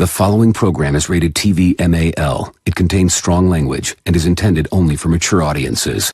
The following program is rated TV MAL. It contains strong language and is intended only for mature audiences.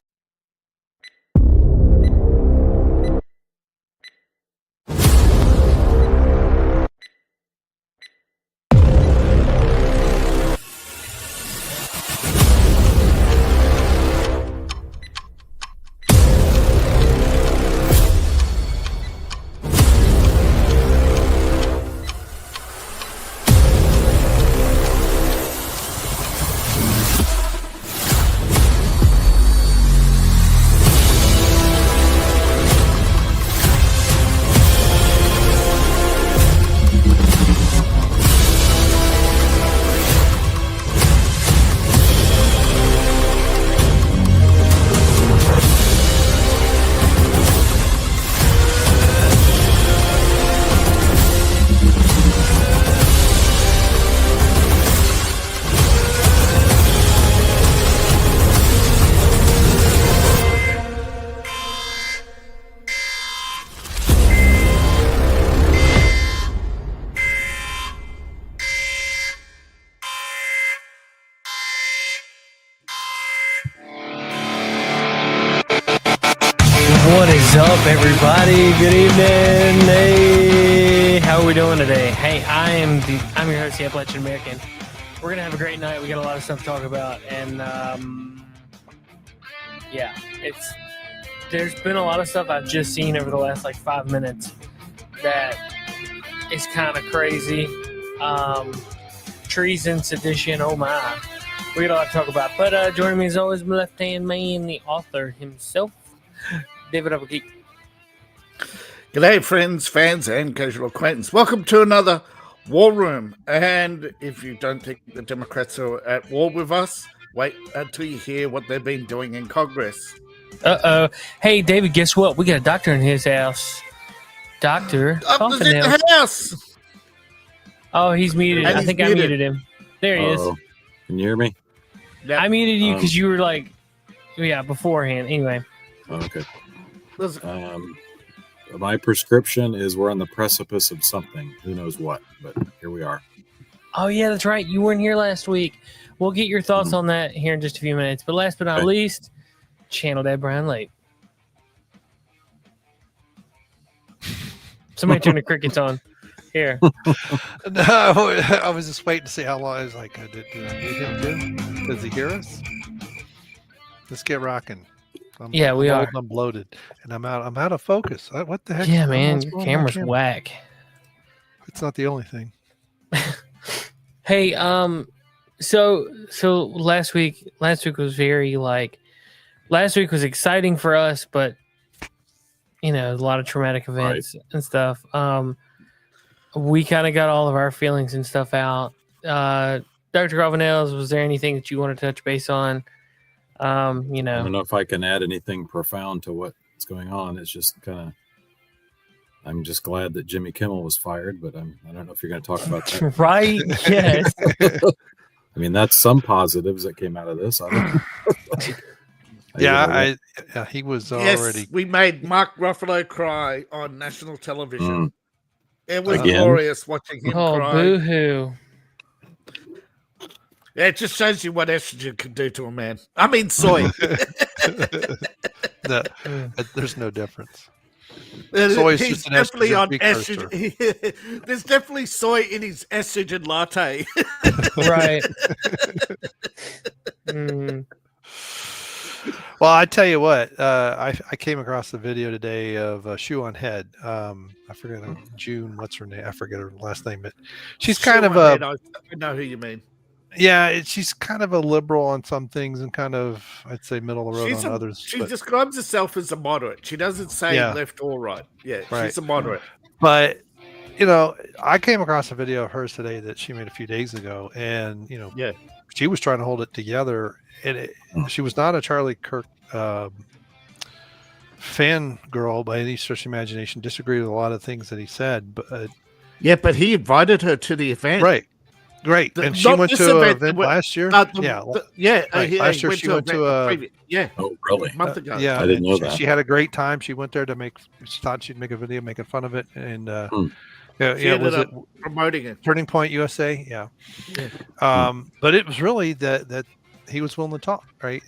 What is up, everybody? Good evening. Hey, how are we doing today? Hey, I'm your host, the Appalachian American. We're gonna have a great night. We got a lot of stuff to talk about, and yeah, there's been a lot of stuff I've just seen over the last 5 minutes that is kind of crazy. Treason, sedition, oh my, we got a lot to talk about. But joining me as always, my left-hand man, the author himself, David Applegate. G'day, friends, fans, and casual acquaintance. Welcome to another War Room. And if you don't think the Democrats are at war with us, wait until you hear what they've been doing in Congress. Uh-oh. Hey, David, guess what? We got a doctor in his house. Doctor. Up in the house. Oh, he's muted. I think I muted him. There he is. Can you hear me? Yep. I muted you because you were beforehand. Anyway. Okay. My prescription is we're on the precipice of something. Who knows what, but here we are. Oh, yeah, that's right. You weren't here last week. We'll get your thoughts on that here in just a few minutes. But last but not least, Channel Dad Brian Lake. Somebody turn the crickets on. Here. No, I was just waiting to see how long. I was like, did I need him too? Does he hear us? Let's get rocking. We are. I'm bloated, and I'm out of focus. What the heck? Yeah, man, your camera's whack. It's not the only thing. Hey, so last week was very last week was exciting for us, but a lot of traumatic events and stuff. We kind of got all of our feelings and stuff out. Dr. Gravenels, was there anything that you want to touch base on? I don't know if I can add anything profound to what's going on. It's just I'm just glad that Jimmy Kimmel was fired, but I don't know if you're going to talk about that. Right? Yes. I mean, that's some positives that came out of this. I don't know. He was already. Yes, we made Mark Ruffalo cry on national television. It was Again? glorious watching him cry. Oh, boo-hoo. Yeah, it just shows you what estrogen can do to a man. I mean, soy. No, there's no difference. Soy is just an definitely estrogen on precursor. estrogen. There's definitely soy in his estrogen latte. Right. Well, I tell you what, I came across the video today of Shoe on Head. I forget June. What's her name? I forget her last name, but she's kind of a. I know who you mean. Yeah, she's kind of a liberal on some things and kind of, I'd say, middle of the road on others. She describes herself as a moderate. She doesn't say left or right. Yeah, right. She's a moderate. But, I came across a video of hers today that she made a few days ago, and, she was trying to hold it together. And she was not a Charlie Kirk fan girl by any stretch of imagination, disagreed with a lot of things that he said. But but he invited her to the event. Right. Great. And she went to an event last year? Last year she went to a... Oh, really? A month ago. Yeah. I didn't know that. She had a great time. She went there she thought she'd make a video making fun of it. And She ended up promoting it. Turning Point USA? Yeah. But it was really that he was willing to talk, right?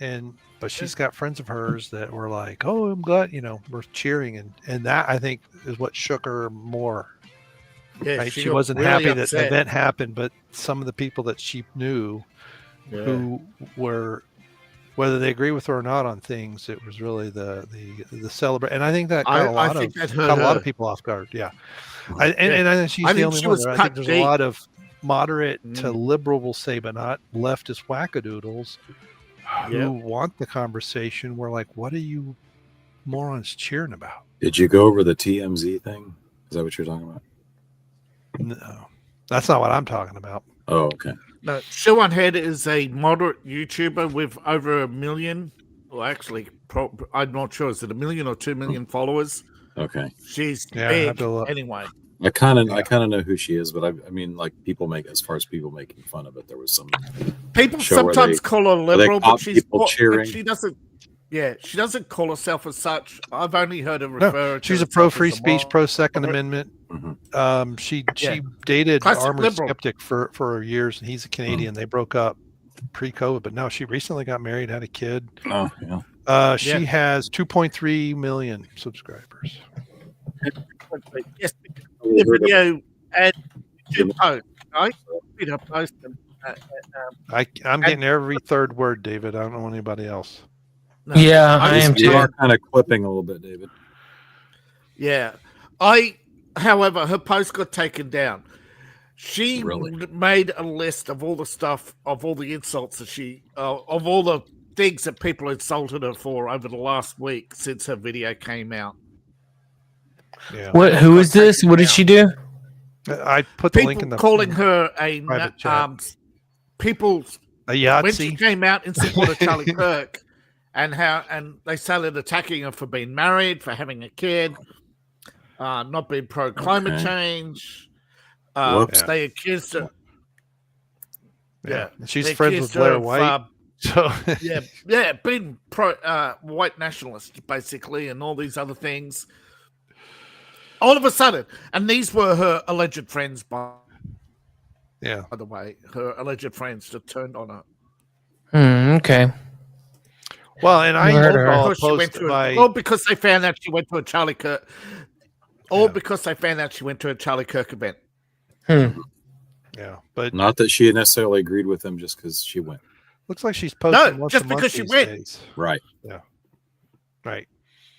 But she's got friends of hers that were like, "Oh, I'm glad," we're cheering, and that I think is what shook her more. Yeah, right? She wasn't really happy upset. that the event happened, but some of the people that she knew who were, whether they agree with her or not on things, it was really the celebrate. And I think that got a lot of people off guard. Yeah. And I think she's the only one. I think there's a lot of moderate to liberal, we'll say, but not leftist wackadoodles who want the conversation. We're like, what are you morons cheering about? Did you go over the TMZ thing? Is that what you're talking about? No, that's not what I'm talking about. Oh, okay. No, Siobhan Head is a moderate YouTuber with over 1 million. Well, actually, I'm not sure. Is it 1 million or 2 million followers? Okay. She's big anyway. I kind of know who she is, but I mean, like, people making fun of it. There was some people sometimes call her liberal, but she doesn't. Yeah, she doesn't call herself as such. I've only heard her refer. She's a pro free speech, pro Second Amendment. Mm-hmm. She dated Armored Skeptic for years, and he's a Canadian. They broke up pre-COVID, but no, she recently got married, had a kid. Oh yeah. She has 2.3 million subscribers. Yes, the video and post, right? Post. I'm getting every third word, David. I don't know anybody else. No, yeah, I am too. You are kind of clipping a little bit, David. Yeah. However, her post got taken down. She made a list of all the stuff, of all the insults that of all the things that people insulted her for over the last week since her video came out. Yeah. Who is this? What did she do? I put the link in the calling her a people a Yahtzee. When she came out in support of Charlie Kirk. And they started attacking her for being married, for having a kid, not being pro climate change. They accused her. Yeah, she's friends with Blair White. Being pro white nationalist basically, and all these other things. All of a sudden, and these were her alleged friends. By the way, her alleged friends that turned on her. Okay. Well, and because they found out she went to a Charlie Kirk, because they found out she went to a Charlie Kirk event. Yeah, but not that she necessarily agreed with them, just because she went. Looks like she's posting once just a month because she these went. days. Right. Yeah. Right.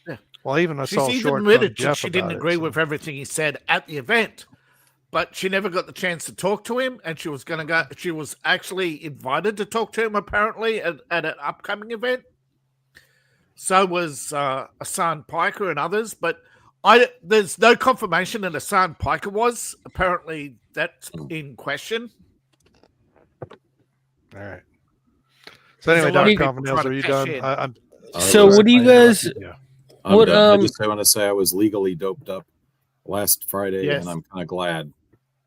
Yeah. Well, I saw she's even admitted she didn't agree with everything he said at the event, but she never got the chance to talk to him, and she was going to go. She was actually invited to talk to him apparently at an upcoming event. So was Hassan Piker and others, but there's no confirmation that Hassan Piker was. Apparently, that's in question. All right. So anyway, Dr. Coffin, are you done? So what do you guys? Yeah. I just want to say I was legally doped up last Friday, and I'm kind of glad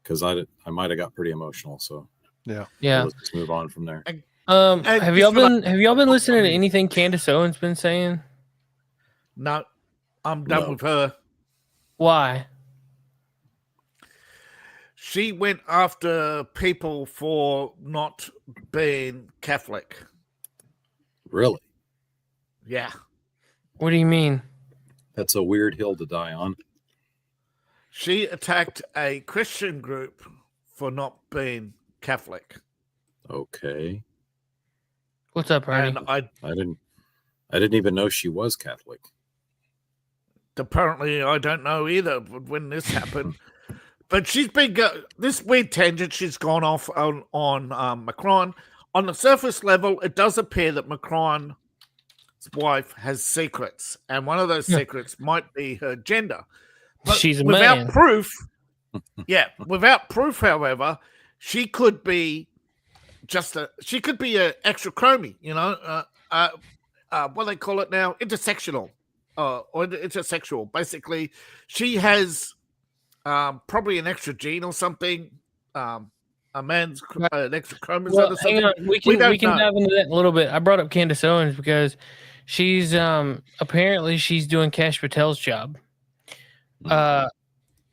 because I might have got pretty emotional. So yeah. Let's just move on from there. Have y'all been listening to anything Candace Owens been saying? No, I'm done with her. Why? She went after people for not being Catholic. Really? Yeah. What do you mean? That's a weird hill to die on. She attacked a Christian group for not being Catholic. Okay. What's up, Ernie? And I didn't even know she was Catholic. Apparently, I don't know either when this happened. But she's been this weird tangent. She's gone off on Macron. On the surface level, it does appear that Macron's wife has secrets, and one of those secrets might be her gender. But she's a without man. Proof. Without proof, however, she could be she could be an extra chromie, what they call it now, intersectional, or intersexual. Basically, she has probably an extra gene or something. A man's an extra chromosome. Well, hang on, we can dive into that in a little bit. I brought up Candace Owens because she's apparently she's doing Kash Patel's job.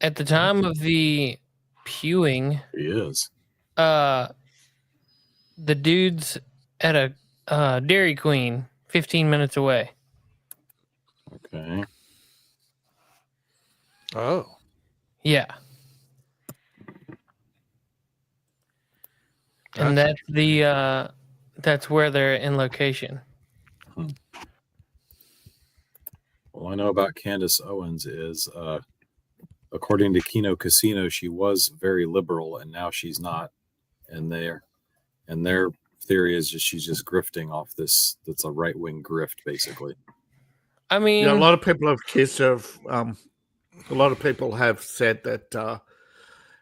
at the time of the pewing, He is. the dude's at a Dairy Queen 15 minutes away. Okay. Oh. Yeah. And that's where they're in location. All I know about Candace Owens is, according to Kino Casino, she was very liberal, and now she's not. And their theory is she's just grifting off this. That's a right wing grift, basically. I mean, a lot of people have accused her of. A lot of people have said that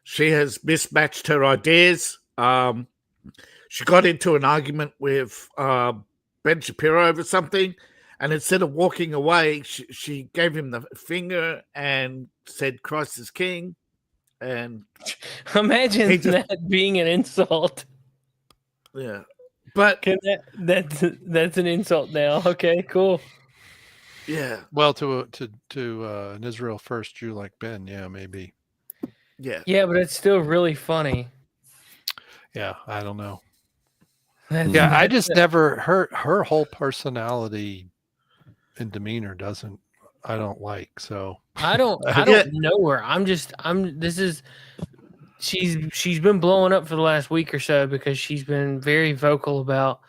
she has mismatched her ideas. She got into an argument with Ben Shapiro over something, and instead of walking away, she gave him the finger and said, "Christ is King." And imagine that being an insult. Yeah, but that's an insult now. Okay, cool. Yeah. Well, to an Israel first Jew like Ben, yeah, maybe. Yeah. Yeah, but it's still really funny. Yeah, I don't know. I just never her whole personality and demeanor I don't like. So I don't know her. She's been blowing up for the last week or so because she's been very vocal about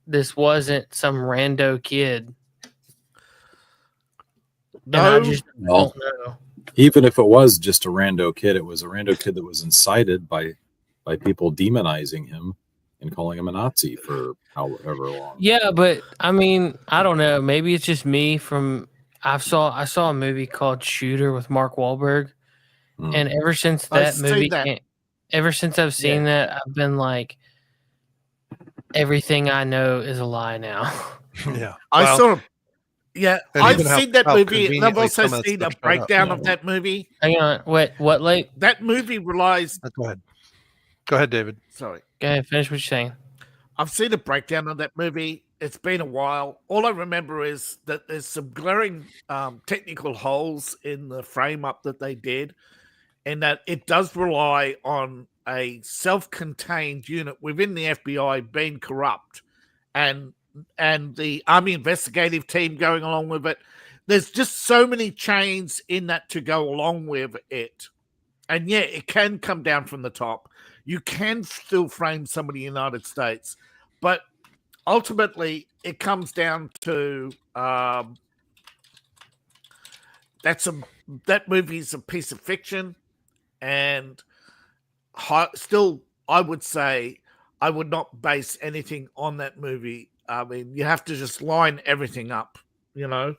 this wasn't some rando kid. No, I just don't know. Even if it was just a rando kid, it was a rando kid that was incited by people demonizing him and calling him a Nazi for however long. Yeah, but I mean, I don't know. Maybe it's just me I saw a movie called Shooter with Mark Wahlberg, and ever since that movie, ever since I've seen that, I've been like, everything I know is a lie now. Yeah, I saw. Yeah, I've seen that movie, and I've also seen a breakdown of that movie. Hang on, what? Late? That movie relies. Go ahead, David. Sorry. Go ahead, finish what you're saying. I've seen a breakdown of that movie. It's been a while. All I remember is that there's some glaring technical holes in the frame up that they did, and that it does rely on a self-contained unit within the FBI being corrupt, and the Army investigative team going along with it. There's just so many chains in that to go along with it. And yeah, it can come down from the top. You can still frame somebody in the United States, but ultimately it comes down to that movie's a piece of fiction, and still I would say I would not base anything on that movie. I mean, you have to just line everything up, you know.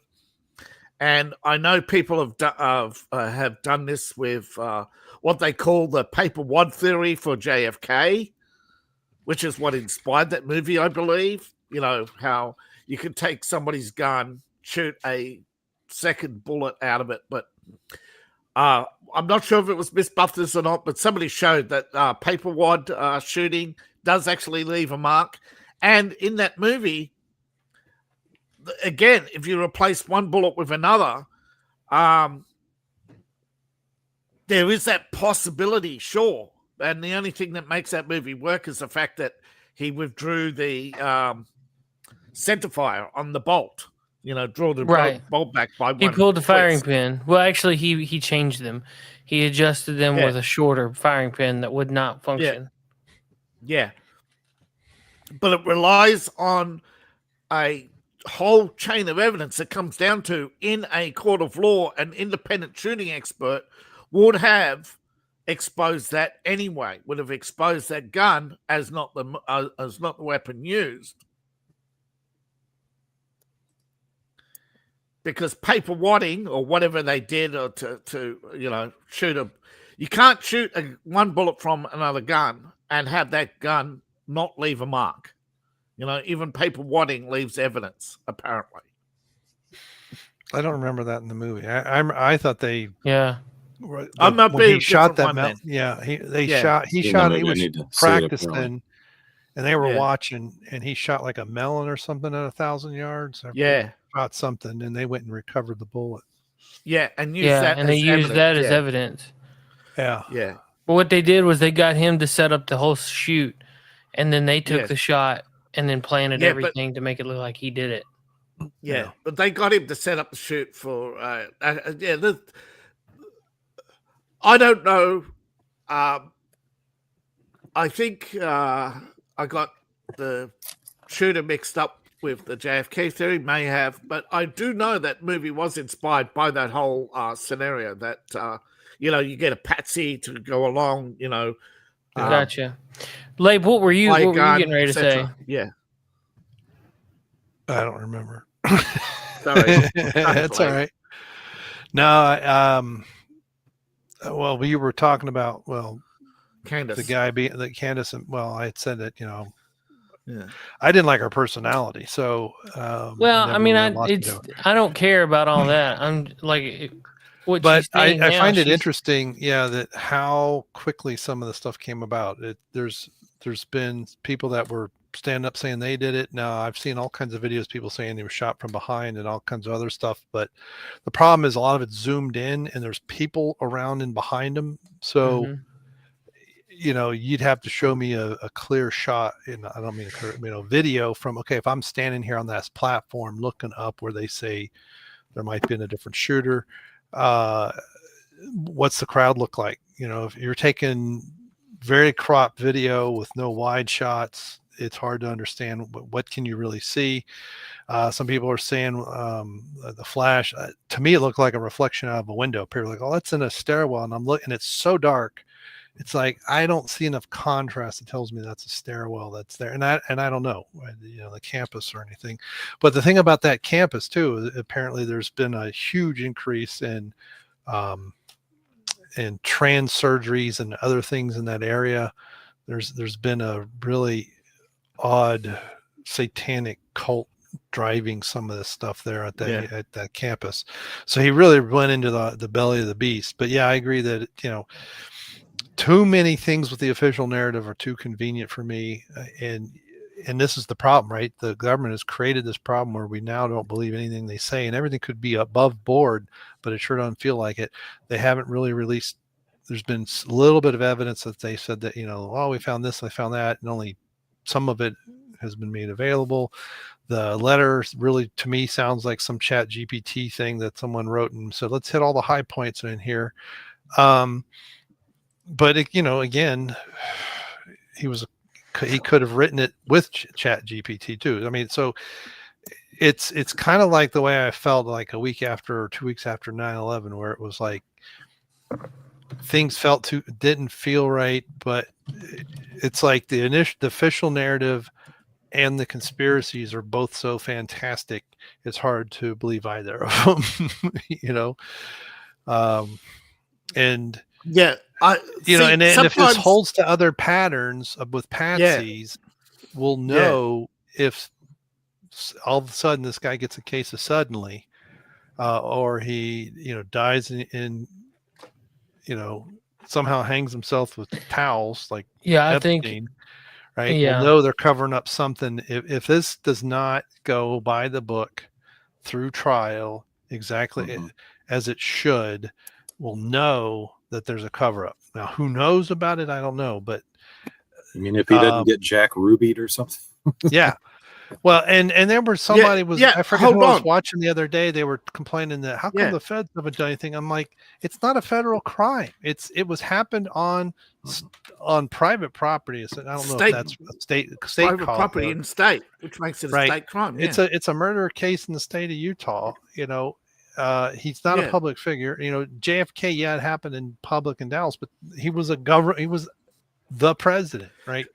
And I know people have done this with what they call the paper wad theory for JFK, which is what inspired that movie, I believe. You know, how you can take somebody's gun, shoot a second bullet out of it. But I'm not sure if it was Mythbusters or not, but somebody showed that paper wad shooting does actually leave a mark. And in that movie, again, if you replace one bullet with another, there is that possibility, sure. And the only thing that makes that movie work is the fact that he withdrew the centerfire on the bolt. You know, draw the bolt back by one. He pulled the firing pin. Well, actually, he changed them. He adjusted them with a shorter firing pin that would not function. Yeah. But it relies on a whole chain of evidence that comes down to, in a court of law, an independent shooting expert would have exposed that anyway, would have exposed that gun as not the weapon used. Because paper wadding or whatever they did, or to you know, you can't shoot one bullet from another gun and have that gun not leave a mark. You know, even paper wadding leaves evidence, apparently. I don't remember that in the movie. I thought they. Yeah. I'm not being. He shot that. He shot. He was practicing, and they were watching, and he shot like a melon or something at 1,000 yards. Yeah. Shot something, and they went and recovered the bullet. Yeah, and use that and as they used evidence. that as evidence. Yeah. Yeah. But what they did was they got him to set up the whole shoot, and then they took the shot and then planted everything to make it look like he did it. Yeah, but they got him to set up the shoot for. I don't know. I think I got the shooter mixed up with the JFK theory, may have, but I do know that movie was inspired by that whole scenario that, you get a patsy to go along, Gotcha. Labe, what were you getting ready to say? Yeah. I don't remember. Sorry. That's all right. No, well, we were talking about, Candace. The guy being the Candace, and I had said that, yeah, I didn't like her personality. So, I don't care about all that. I'm like, but I find it interesting, that how quickly some of the stuff came about. There's been people that were standing up saying they did it. Now I've seen all kinds of videos, people saying they were shot from behind and all kinds of other stuff. But the problem is a lot of it's zoomed in and there's people around and behind them. So, you'd have to show me a clear shot. And I don't mean a clear, video from, okay, if I'm standing here on that platform looking up where they say there might be a different shooter, what's the crowd look like? If you're taking very cropped video with no wide shots, it's hard to understand what can you really see. Some people are saying the flash, to me, it looked like a reflection out of a window. People are like, oh, that's in a stairwell. And I'm looking, it's so dark. It's like, I don't see enough contrast. It tells me that's a stairwell that's there. And I don't know, the campus or anything. But the thing about that campus too, apparently there's been a huge increase in trans surgeries and other things in that area. There's been a really odd satanic cult driving some of this stuff there at that campus. So he really went into the belly of the beast. But yeah, I agree that, too many things with the official narrative are too convenient for me. And this is the problem, right? The government has created this problem where we now don't believe anything they say, and everything could be above board, but it sure doesn't feel like it. They haven't really released. There's been a little bit of evidence that they said that, we found this, I found that, and only some of it has been made available. The letter really, to me, sounds like some Chat GPT thing that someone wrote and said, let's hit all the high points in here. But again, he could have written it with Chat GPT too. I mean, so it's kind of like the way I felt like a week after or 2 weeks after 9/11, where it was like things didn't feel right, but it's like the official narrative and the conspiracies are both so fantastic. It's hard to believe either of them, and yeah. And if this holds to other patterns with patsies, we'll know if all of a sudden this guy gets a case of suddenly, or he, dies in somehow hangs himself with towels like I Epstein, think, right? We'll know they're covering up something. If this does not go by the book through trial exactly as it should, we'll know that there's a cover-up. Now, who knows about it? I don't know, but I mean, if he didn't get Jack Rubied or something. Yeah. Well, and there was somebody I forget who I was watching the other day. They were complaining that how come the feds haven't done anything? I'm like, it's not a federal crime. It was happened on private property. So I don't know if that's a state private property in the state, which makes it a state crime. Yeah. It's a murder case in the state of Utah. He's not a public figure. JFK, it happened in public in Dallas, but he was he was the president, right?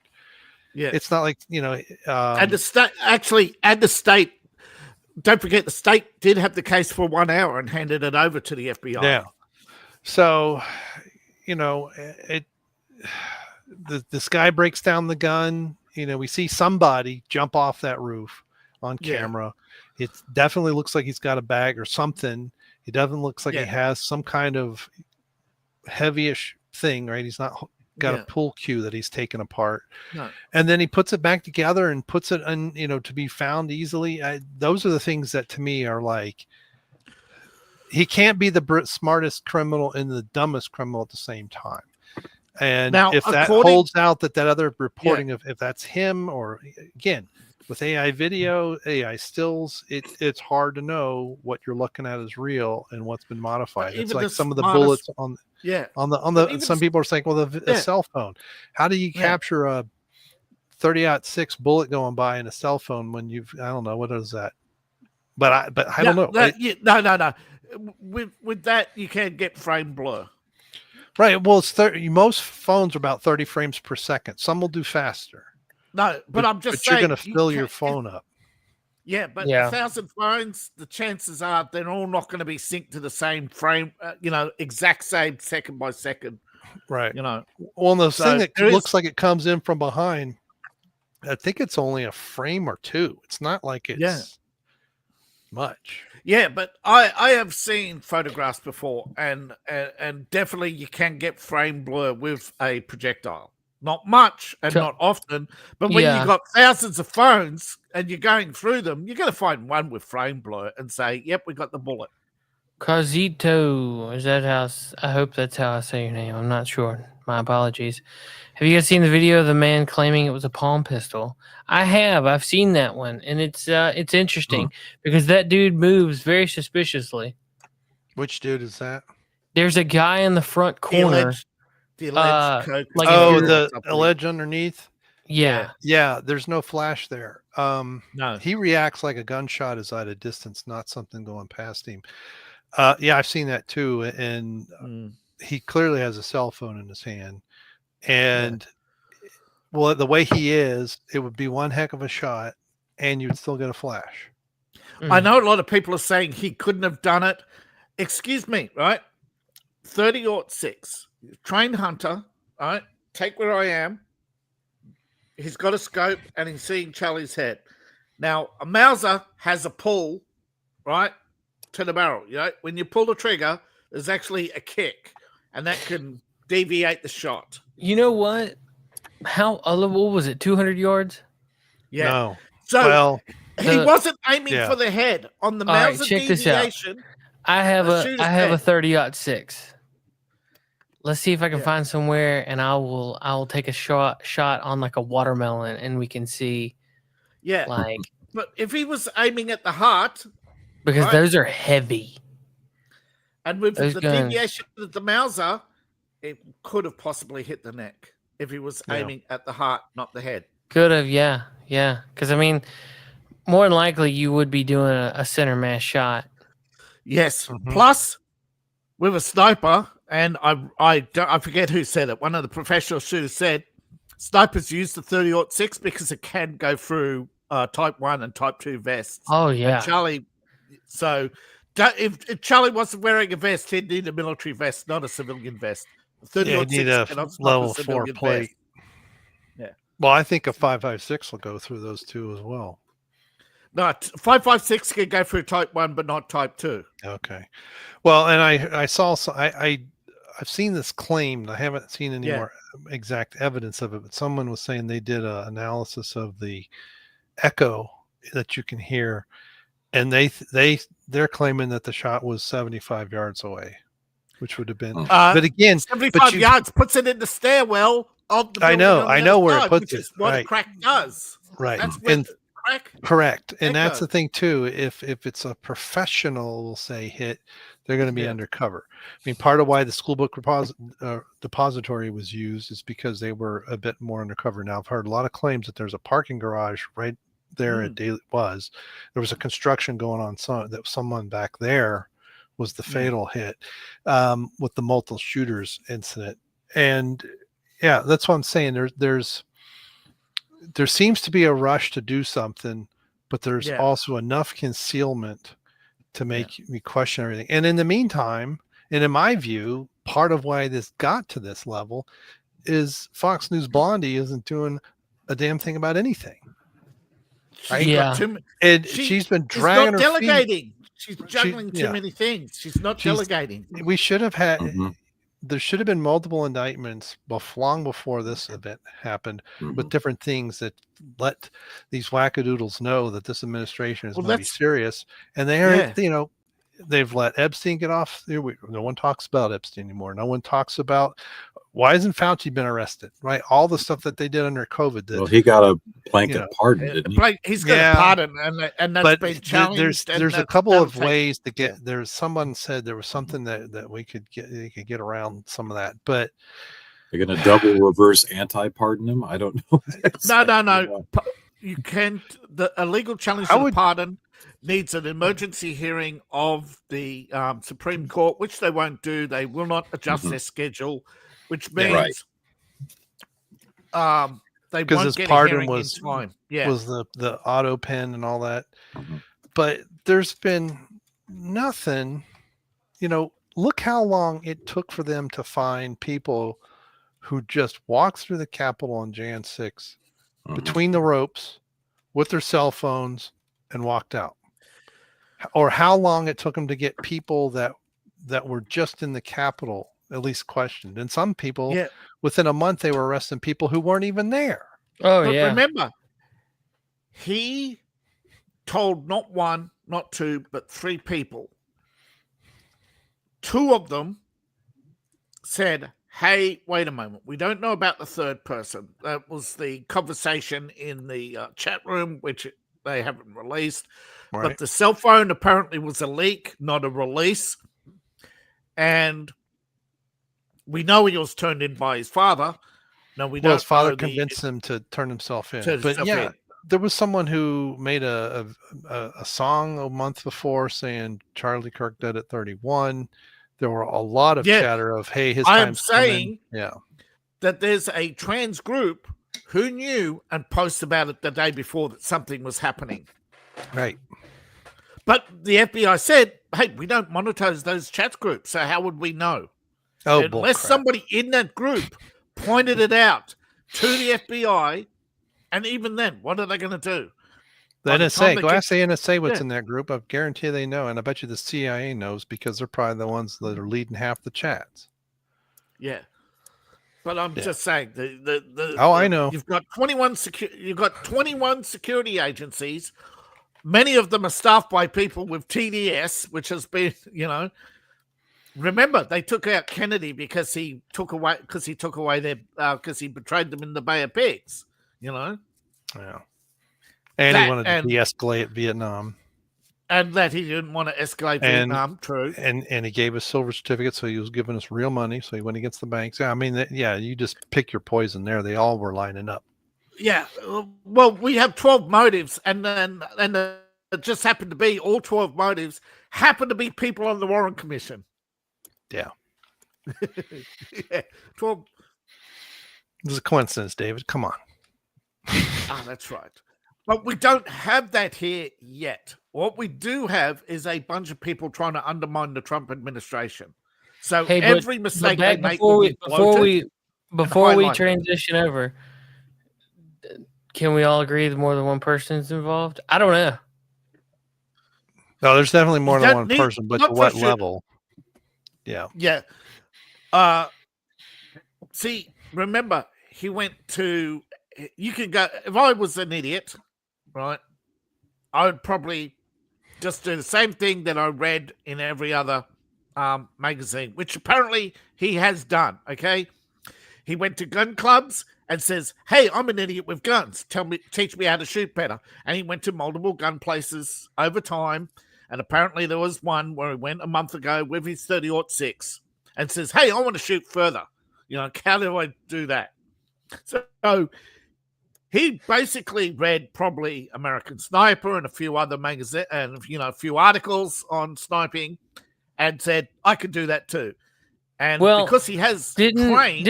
Yeah. It's not like, and the state, don't forget, the state did have the case for 1 hour and handed it over to the FBI. Yeah. So, this guy breaks down the gun. We see somebody jump off that roof on camera. It definitely looks like he's got a bag or something. It doesn't look like he has some kind of heavy-ish thing, right? He's not got a pool cue that he's taken apart. No. And then he puts it back together and puts it on, to be found easily. Those are the things that to me are like, he can't be the smartest criminal and the dumbest criminal at the same time. And now, if that holds out that other reporting of if that's him, or again, with AI video, AI stills, it's hard to know what you're looking at is real and what's been modified. It's like some of the bullets on the some people are saying, well, a cell phone. How do you capture a 30-06 bullet going by in a cell phone when I don't know, what is that? But I don't know. No. With that, you can get frame blur. Right. Well, it's most phones are about 30 frames per second. Some will do faster. No, but I'm just saying. You're going to fill your phone up. Yeah, but 1,000 phones, the chances are they're all not going to be synced to the same frame, exact same second by second. Right. Well, the thing that looks like it comes in from behind, I think it's only a frame or two. It's not like it's much. Yeah, but I have seen photographs before, and definitely you can get frame blur with a projectile. Not much and not often, but when you've got thousands of phones and you're going through them, you're going to find one with frame blur and say, yep, we got the bullet. Cosito, is that how? I hope that's how I say your name. I'm not sure. My apologies. Have you guys seen the video of the man claiming it was a palm pistol? I have. I've seen that one, and it's interesting because that dude moves very suspiciously. Which dude is that? There's a guy in the front corner. The alleged the alleged underneath. Yeah. There's no flash there. No, he reacts like a gunshot is at a distance, not something going past him. I've seen that too, and he clearly has a cell phone in his hand, and well, the way he is, it would be one heck of a shot, and you'd still get a flash. I know a lot of people are saying he couldn't have done it. Excuse me, right? 30-06, trained hunter, right? Take where I am. He's got a scope and he's seeing Charlie's head. Now, a Mauser has a pull, right, to the barrel. When you pull the trigger, there's actually a kick, and that can deviate the shot. You know what? What was it? 200 yards? Yeah. No. So he wasn't aiming for the head on the Mauser deviation. I have a 30-06. Let's see if I can find somewhere, and I will take a shot on like a watermelon, and we can see. Yeah, but if he was aiming at the heart, because those are heavy, and with the deviation of the Mauser, it could have possibly hit the neck if he was aiming at the heart, not the head. Could have, yeah. Because I mean, more than likely, you would be doing a center mass shot. Yes. Plus, with a sniper. And I forget who said it. One of the professional shooters said snipers use the 30-06 because it can go through type 1 and type 2 vests. Oh, yeah. And Charlie, so if Charlie wasn't wearing a vest, he'd need a military vest, not a civilian vest. 30-06 need a level 4 plate. Vest. Yeah. Well, I think a 5.56 will go through those two as well. No, 5.56 can go through type 1, but not type 2. Okay. Well, and I saw I've seen this claimed. I haven't seen any more exact evidence of it, but someone was saying they did an analysis of the echo that you can hear, and they're claiming that the shot was 75 yards away, which would have been. But again, 75 yards puts it in the stairwell of the. I know where it puts it. What a crack does. Right. That's correct, and that's the thing too. If it's a professional, we'll say hit, they're going to be undercover. I mean, part of why the school book depository was used is because they were a bit more undercover. Now, I've heard a lot of claims that there's a parking garage right there at Daily. There was a construction going on. That someone back there was the fatal hit with the multiple shooters incident, and that's what I'm saying. There seems to be a rush to do something, but there's also enough concealment to make me question everything. And in the meantime, and in my view, part of why this got to this level is Fox News Blondie isn't doing a damn thing about anything. Right? Yeah. And she's been dragging her delegating. feet. She's juggling too many things. She's not delegating. We should have had... There should have been multiple indictments long before this event happened with different things that let these wackadoodles know that this administration is going to be serious. And they are, they've let Epstein get off. No one talks about Epstein anymore. No one talks about why hasn't Fauci been arrested, right? All the stuff that they did under COVID. Well, he got a blanket pardon, didn't he? He's got a pardon, and that's been challenged. There's a couple of ways to get. There's someone said there was something that we could get. You could get around some of that, but they're going to double reverse anti-pardon him. I don't know. No. You can't. A legal challenge to the pardon needs an emergency hearing of the Supreme Court, which they won't do. They will not adjust their schedule, which means they won't get a hearing in time. Was the auto pen and all that. But there's been nothing, look how long it took for them to find people who just walked through the Capitol on Jan 6 between the ropes with their cell phones and walked out. Or how long it took them to get people that were just in the Capitol at least questioned. And some people, within a month, they were arresting people who weren't even there. Oh, but remember, he told not one, not two, but three people. Two of them said, hey, wait a moment. We don't know about the third person. That was the conversation in the chat room, which they haven't released. Right. But the cell phone apparently was a leak, not a release. And we know he was turned in by his father. No, we don't. His father convinced him to turn himself in. But there was someone who made a song a month before saying Charlie Kirk dead at 31. There were a lot of chatter of, hey, his time's coming. That there's a trans group who knew and posted about it the day before that something was happening. Right. But the FBI said, hey, we don't monitor those chat groups, so how would we know? Unless somebody in that group pointed it out to the FBI, and even then, what are they going to do? The NSA, go ask the NSA what's in that group. I guarantee they know, and I bet you the CIA knows because they're probably the ones that are leading half the chats. Yeah, but I'm just saying I know you've got 21 security agencies. Many of them are staffed by people with TDS, which has been, Remember, they took out Kennedy because he took away their because he betrayed them in the Bay of Pigs. Yeah. And he wanted to de-escalate Vietnam. And that he didn't want to escalate Vietnam, true. And he gave us silver certificates, so he was giving us real money, so he went against the banks. I mean, you just pick your poison there. They all were lining up. Yeah. Well, we have 12 motives, and it just happened to be all 12 motives happen to be people on the Warren Commission. Yeah. 12. This is a coincidence, David. Come on. That's right. But we don't have that here yet. What we do have is a bunch of people trying to undermine the Trump administration. So every mistake they make before we transition over, can we all agree that more than one person is involved? I don't know. No, there's definitely more than one person, but to what level? Yeah. Yeah. See, remember, he went to. You could go. If I was an idiot, right, I would probably just do the same thing that I read in every other magazine, which apparently he has done. Okay, he went to gun clubs and says, "Hey, I'm an idiot with guns. Teach me how to shoot better." And he went to multiple gun places over time. And apparently there was one where he went a month ago with his 30-06 and says, "Hey, I want to shoot further. How do I do that?" So he basically read probably American Sniper and a few other magazines and a few articles on sniping and said, "I could do that too." And because he has trained,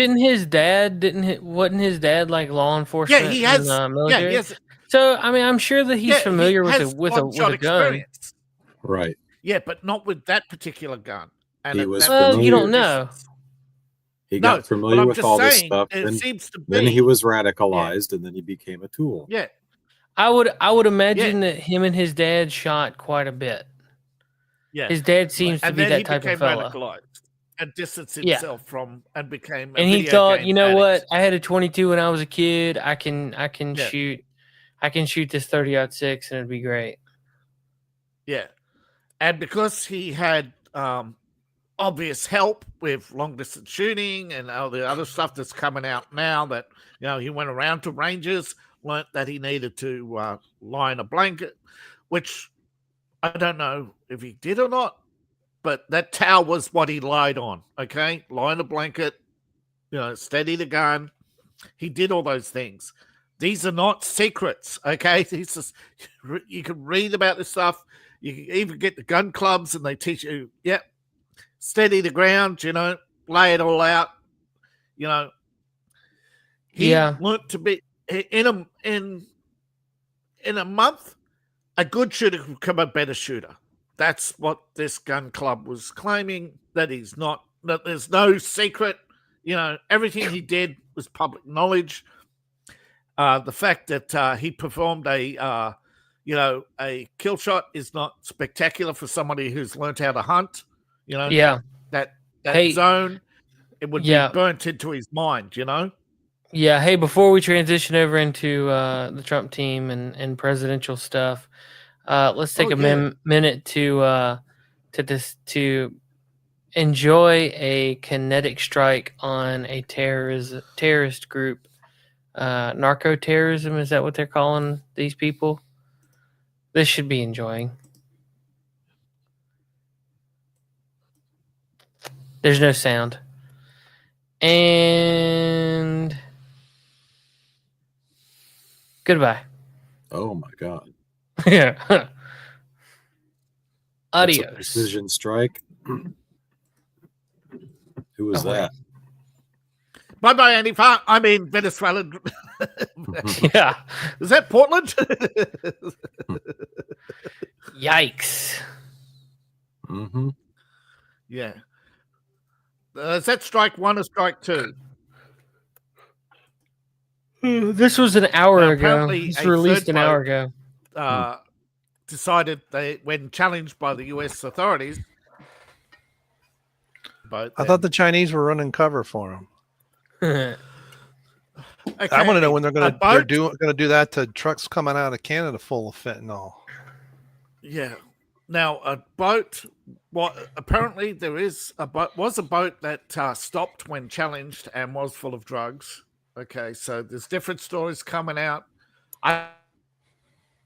wasn't his dad like law enforcement? Yeah, he has. Military? Yeah, he has. So I mean, I'm sure that he's familiar with a gun. Right. Yeah, but not with that particular gun. And you don't know. He got familiar with all this stuff. Then he was radicalized, and then he became a tool. Yeah. I would imagine that him and his dad shot quite a bit. Yeah. His dad seems to be that type of fella. Radicalized and distanced himself from and became. And he thought, what? I had a 22 when I was a kid. I can shoot. I can shoot this 30-06 and it'd be great. Yeah. And because he had obvious help with long distance shooting and all the other stuff that's coming out now, that he went around to ranges, learnt that he needed to lie in a blanket, which I don't know if he did or not, but that towel was what he lied on. Okay, lie in a blanket, steady the gun. He did all those things. These are not secrets. Okay, you can read about this stuff. You can even get the gun clubs, and they teach you, steady the ground, lay it all out. He learned to be in a month. A good shooter can become a better shooter. That's what this gun club was claiming. That he's not. That there's no secret. Everything he did was public knowledge. The fact that he performed a kill shot is not spectacular for somebody who's learned how to hunt. That zone, it would be burnt into his mind. Yeah. Hey, before we transition over into the Trump team and presidential stuff, let's take a minute to enjoy a kinetic strike on a terrorist group. Narco terrorism, is that what they're calling these people? This should be enjoying. There's no sound. And goodbye. Oh my God. Yeah. Adios. That's a precision strike. Who was that? Bye-bye, Antifa. I mean, Venezuela. Yeah. Is that Portland? Yikes. Mm-hmm. Yeah. Is that strike one or strike two? This was an hour ago. It's released an hour ago. Decided when challenged by the U.S. authorities. I thought the Chinese were running cover for them. Okay. I want to know when they're going to do that to trucks coming out of Canada full of fentanyl. Yeah. Now a boat. Apparently there was a boat that stopped when challenged and was full of drugs. Okay, so there's different stories coming out. I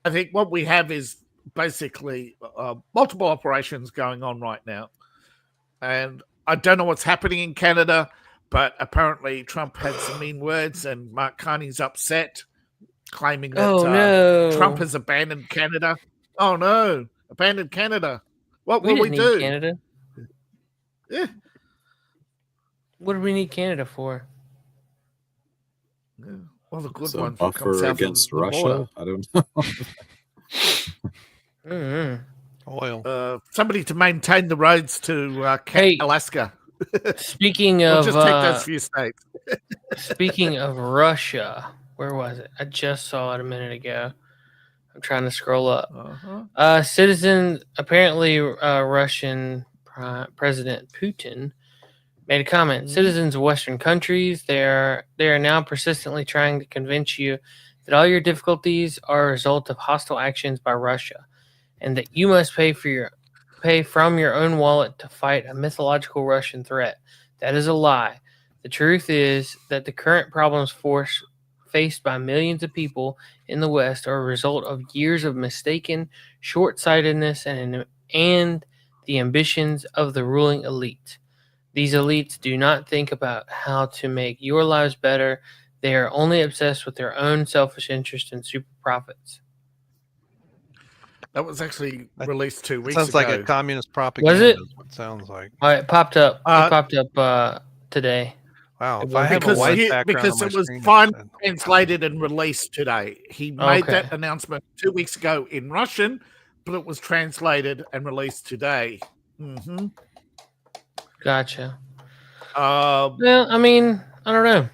think what we have is basically multiple operations going on right now, and I don't know what's happening in Canada. But apparently Trump had some mean words, and Mark Carney's upset, claiming that Trump has abandoned Canada. Oh, no. Abandoned Canada. What will we do? Canada? Yeah. What do we need Canada for? Yeah. Well, the good So ones buffer against Russia? I don't know. Mm-hmm. Oil. Somebody to maintain the roads to Alaska. Speaking of, we'll just take those few states. Speaking of Russia, where was it? I just saw it a minute ago. I'm trying to scroll up. Citizens, apparently, Russian President Putin made a comment. Citizens of Western countries, they are now persistently trying to convince you that all your difficulties are a result of hostile actions by Russia, and that you must pay from your own wallet to fight a mythological Russian threat. That is a lie. The truth is that the current problems faced by millions of people in the West are a result of years of mistaken short-sightedness and the ambitions of the ruling elite. These elites do not think about how to make your lives better. They are only obsessed with their own selfish interest and super profits. That was actually released 2 weeks sounds ago. Sounds like a communist propaganda. Was it? It sounds like. It popped up. It popped up today. Wow. If I have a white background because on it my was screen, finally translated and released today. He made that announcement 2 weeks ago in Russian, but it was translated and released today. Mm-hmm. Gotcha. Well, I mean, I don't know.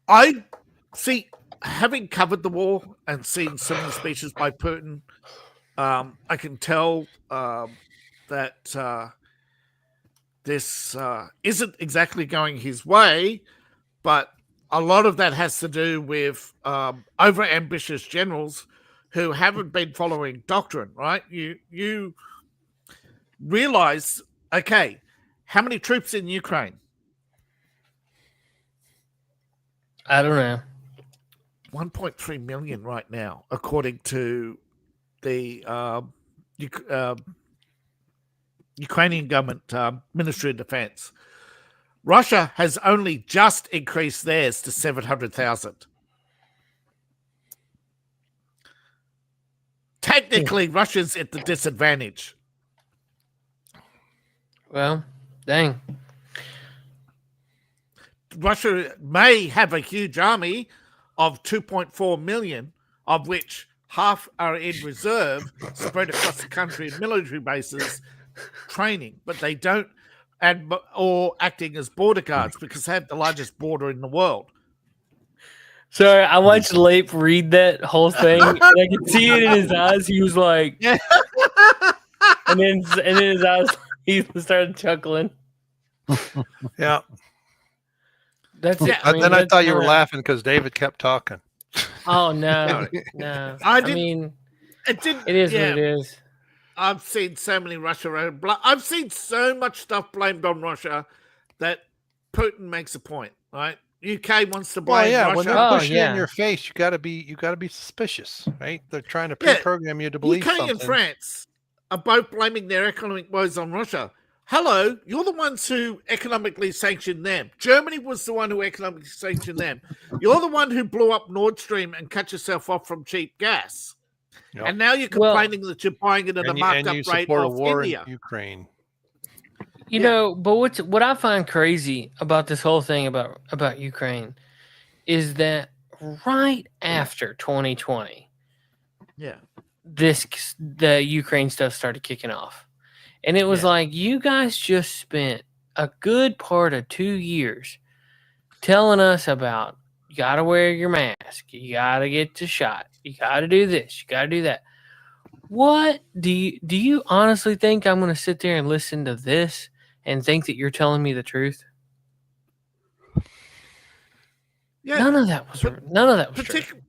I see, having covered the war and seen some of the speeches by Putin, I can tell that this isn't exactly going his way, but a lot of that has to do with over-ambitious generals who haven't been following doctrine, right? You realize, okay, how many troops in Ukraine? I don't know. 1.3 million right now, according to the Ukrainian government Ministry of Defense. Russia has only just increased theirs to 700,000. Technically, Russia's at the disadvantage. Well, dang. Russia may have a huge army of 2.4 million, of which half are in reserve, spread across the country in military bases, training, but they don't, or acting as border guards because they have the largest border in the world. Sorry, I watched Leip read that whole thing, and I could see it in his eyes. He was like, and then in his eyes, he started chuckling. Yeah. That's it. And then I thought you were laughing because David kept talking. Oh no, no. It didn't. It is what it is. I've seen so many I've seen so much stuff blamed on Russia that Putin makes a point, right? UK wants to blame Russia. When they're pushing in your face, you gotta be suspicious, right? They're trying to pre-program you to believe UK something. and France are both blaming their economic woes on Russia. Hello, you're the ones who economically sanctioned them. Germany was the one who economically sanctioned them. You're the one who blew up Nord Stream and cut yourself off from cheap gas. Yep. And now you're complaining that you're buying it at a marked up rate of war India. In Ukraine. You know, but what I find crazy about this whole thing about Ukraine is that right after 2020, the Ukraine stuff started kicking off. And it was like, you guys just spent a good part of 2 years telling us about, you got to wear your mask, you got to get the shot, you got to do this, you got to do that. What do you honestly think I'm going to sit there and listen to this and think that you're telling me the truth? Yeah, none of that was true.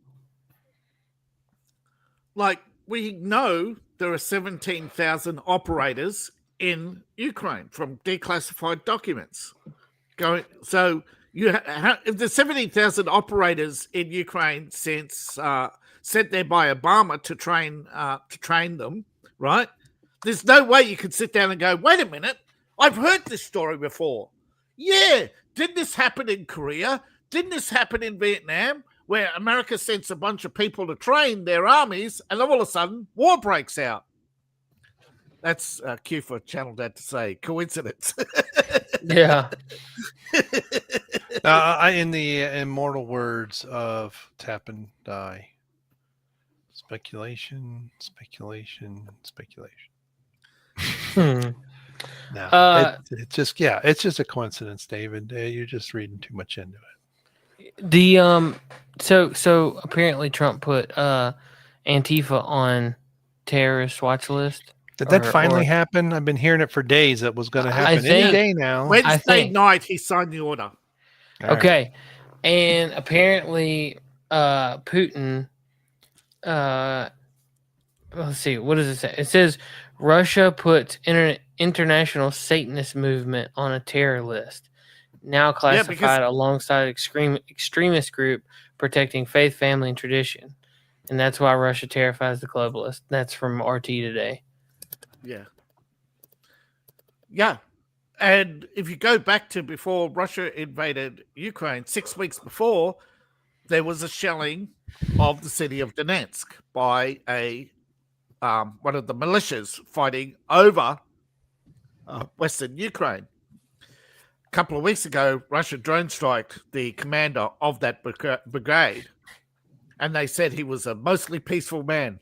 Like, we know there are 17,000 operators in Ukraine from declassified documents. So if there's 17,000 operators in Ukraine since sent there by Obama to train them, right? There's no way you could sit down and go, wait a minute, I've heard this story before. Yeah, didn't this happen in Korea? Didn't this happen in Vietnam? Where America sends a bunch of people to train their armies, and all of a sudden, war breaks out. That's cue for Channel Dad to say, coincidence. Yeah. In the immortal words of Tap and Die, speculation. No, it's just a coincidence, David. You're just reading too much into it. So apparently Trump put Antifa on terrorist watch list. Did that finally happen? I've been hearing it for days. That was going to happen any day now. Wednesday night, he signed the order. Okay, and apparently Putin. Let's see. What does it say? It says Russia puts international Satanist movement on a terror list, now classified alongside extremist group protecting faith, family, and tradition. And that's why Russia terrifies the globalists. That's from RT today. Yeah. And if you go back to before Russia invaded Ukraine, 6 weeks before, there was a shelling of the city of Donetsk by one of the militias fighting over Western Ukraine. A couple of weeks ago, Russia drone striked the commander of that brigade, and they said he was a mostly peaceful man.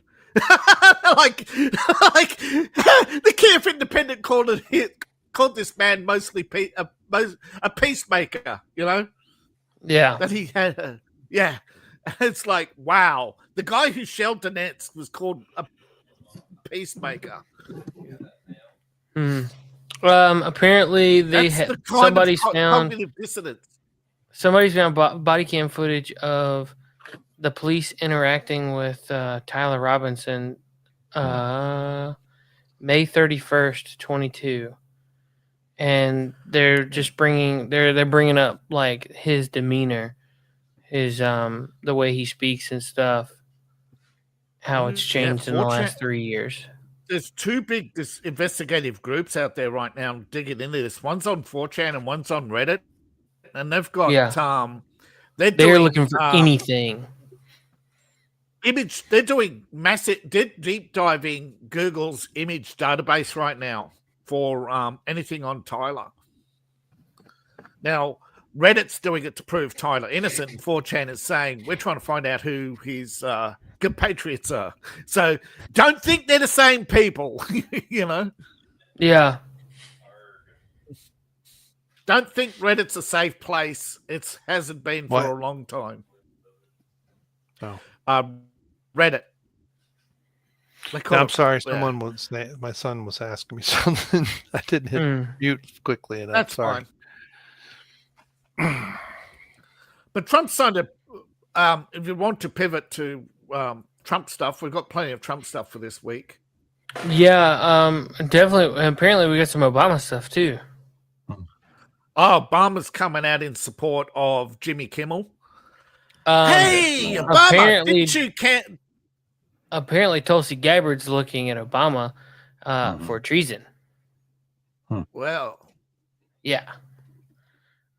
like the Kiev Independent called this man mostly a peacemaker. You know, that he had. It's like, wow, the guy who shelled Donetsk was called a peacemaker. Apparently somebody's found cognitive dissonance. Somebody's found body cam footage of the police interacting with Tyler Robinson, May 31st, 22, and they're just they're bringing up like his demeanor, his the way he speaks and stuff, how it's changed in the last 3 years. There's two big investigative groups out there right now digging into this. One's on 4chan and one's on Reddit, and they've got they're looking for anything. They're doing massive deep diving Google's image database right now for anything on Tyler. Now, Reddit's doing it to prove Tyler innocent, and 4chan is saying we're trying to find out who his compatriots are. So don't think they're the same people, you know? Yeah. Don't think Reddit's a safe place. It hasn't been for a long time. Oh. Reddit. No, I'm sorry. My son was asking me something. I didn't hit mute quickly enough. That's fine. But Trump's starting to, if you want to pivot to Trump stuff, we've got plenty of Trump stuff for this week. Yeah, definitely. Apparently, we got some Obama stuff too. Oh, Obama's coming out in support of Jimmy Kimmel. Hey, Obama! Apparently, Tulsi Gabbard's looking at Obama for treason. Well, yeah.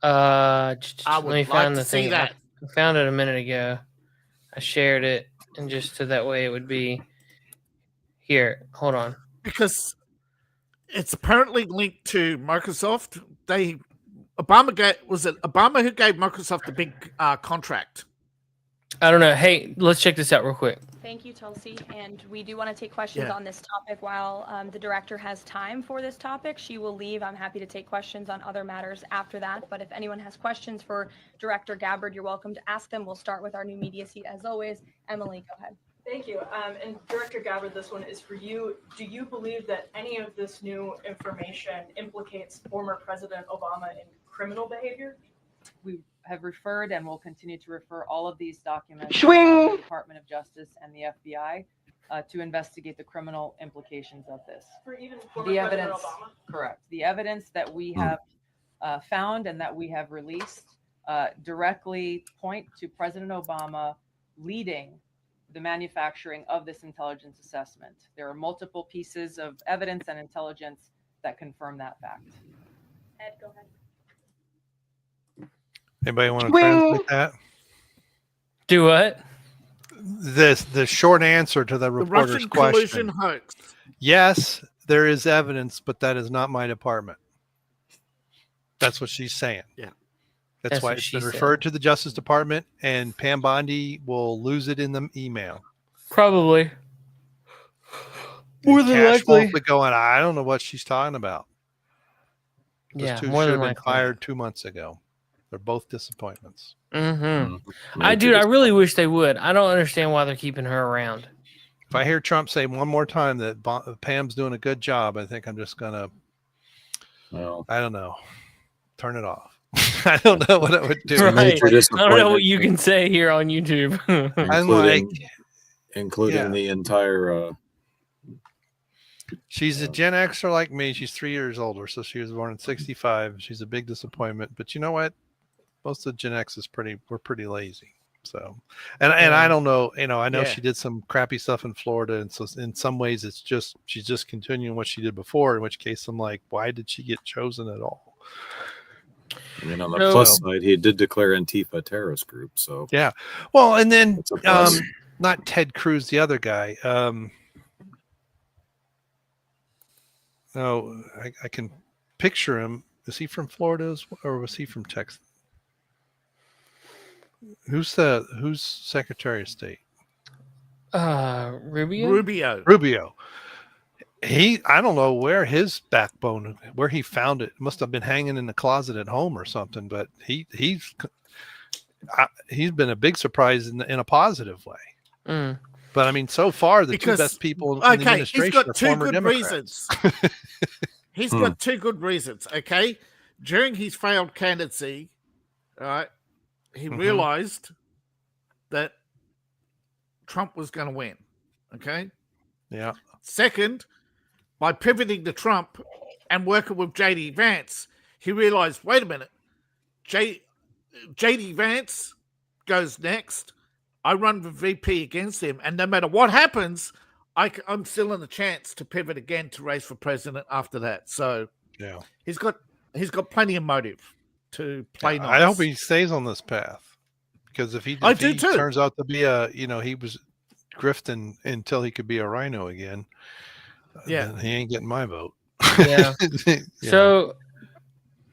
Let me find the thing. I found it a minute ago. I shared it, and just so that way it would be here. Hold on, because it's apparently linked to Microsoft. Was it Obama who gave Microsoft the big contract? I don't know. Hey, let's check this out real quick. Thank you, Tulsi. And we do want to take questions on this topic while the director has time for this topic. She will leave. I'm happy to take questions on other matters after that. But if anyone has questions for Director Gabbard, you're welcome to ask them. We'll start with our new media seat as always. Emily, go ahead. Thank you. And Director Gabbard, this one is for you. Do you believe that any of this new information implicates former President Obama in criminal behavior? We have referred and will continue to refer all of these documents to the Department of Justice and the FBI to investigate the criminal implications of this. For even former President Obama? Correct. The evidence that we have found and that we have released directly point to President Obama leading the manufacturing of this intelligence assessment. There are multiple pieces of evidence and intelligence that confirm that fact. Ed, go ahead. Anybody want to transmit that? Do what? The short answer to the reporter's Russian question. collusion hoax. Yes, there is evidence, but that is not my department. That's what she's saying. Yeah. That's why it's been referred to the Justice Department, and Pam Bondi will lose it in the email. Probably. More than likely. Going, I don't know what she's talking about. Those two more should than have been likely. fired 2 months ago. They're both disappointments. Mm-hmm. I really wish they would. I don't understand why they're keeping her around. If I hear Trump say one more time that Pam's doing a good job, I think I'm just gonna. Well, I don't know. Turn it off. I don't know what I would do. Right. I don't know what you can say here on YouTube. including the entire. She's a Gen Xer like me. She's 3 years older, so she was born in '65. She's a big disappointment. But you know what? Most of Gen X we're pretty lazy. So, and I don't know. I know she did some crappy stuff in Florida, and so in some ways she's just continuing what she did before. In which case, I'm like, why did she get chosen at all? I mean, on the plus side, he did declare Antifa a terrorist group. So yeah, well, and then not Ted Cruz, the other guy. No, I can picture him. Is he from Florida or was he from Texas? Who's Secretary of State? Rubio. Rubio. I don't know where his backbone, where he found it. It must have been hanging in the closet at home or something. But he's been a big surprise in a positive way. Mm. But I mean, so far the two best people in the administration are former Democrats. He's got two good reasons. Okay, during his failed candidacy, he realized that Trump was going to win. Okay. Yeah. Second, by pivoting to Trump and working with J.D. Vance, he realized, wait a minute, J.D. Vance goes next. I run for VP against him, and no matter what happens, I'm still in the chance to pivot again to race for president after that. So yeah, he's got plenty of motive to play nice. I hope he stays on this path, because if he turns out to be he was grifting until he could be a rhino again. Yeah, then he ain't getting my vote. Yeah. So,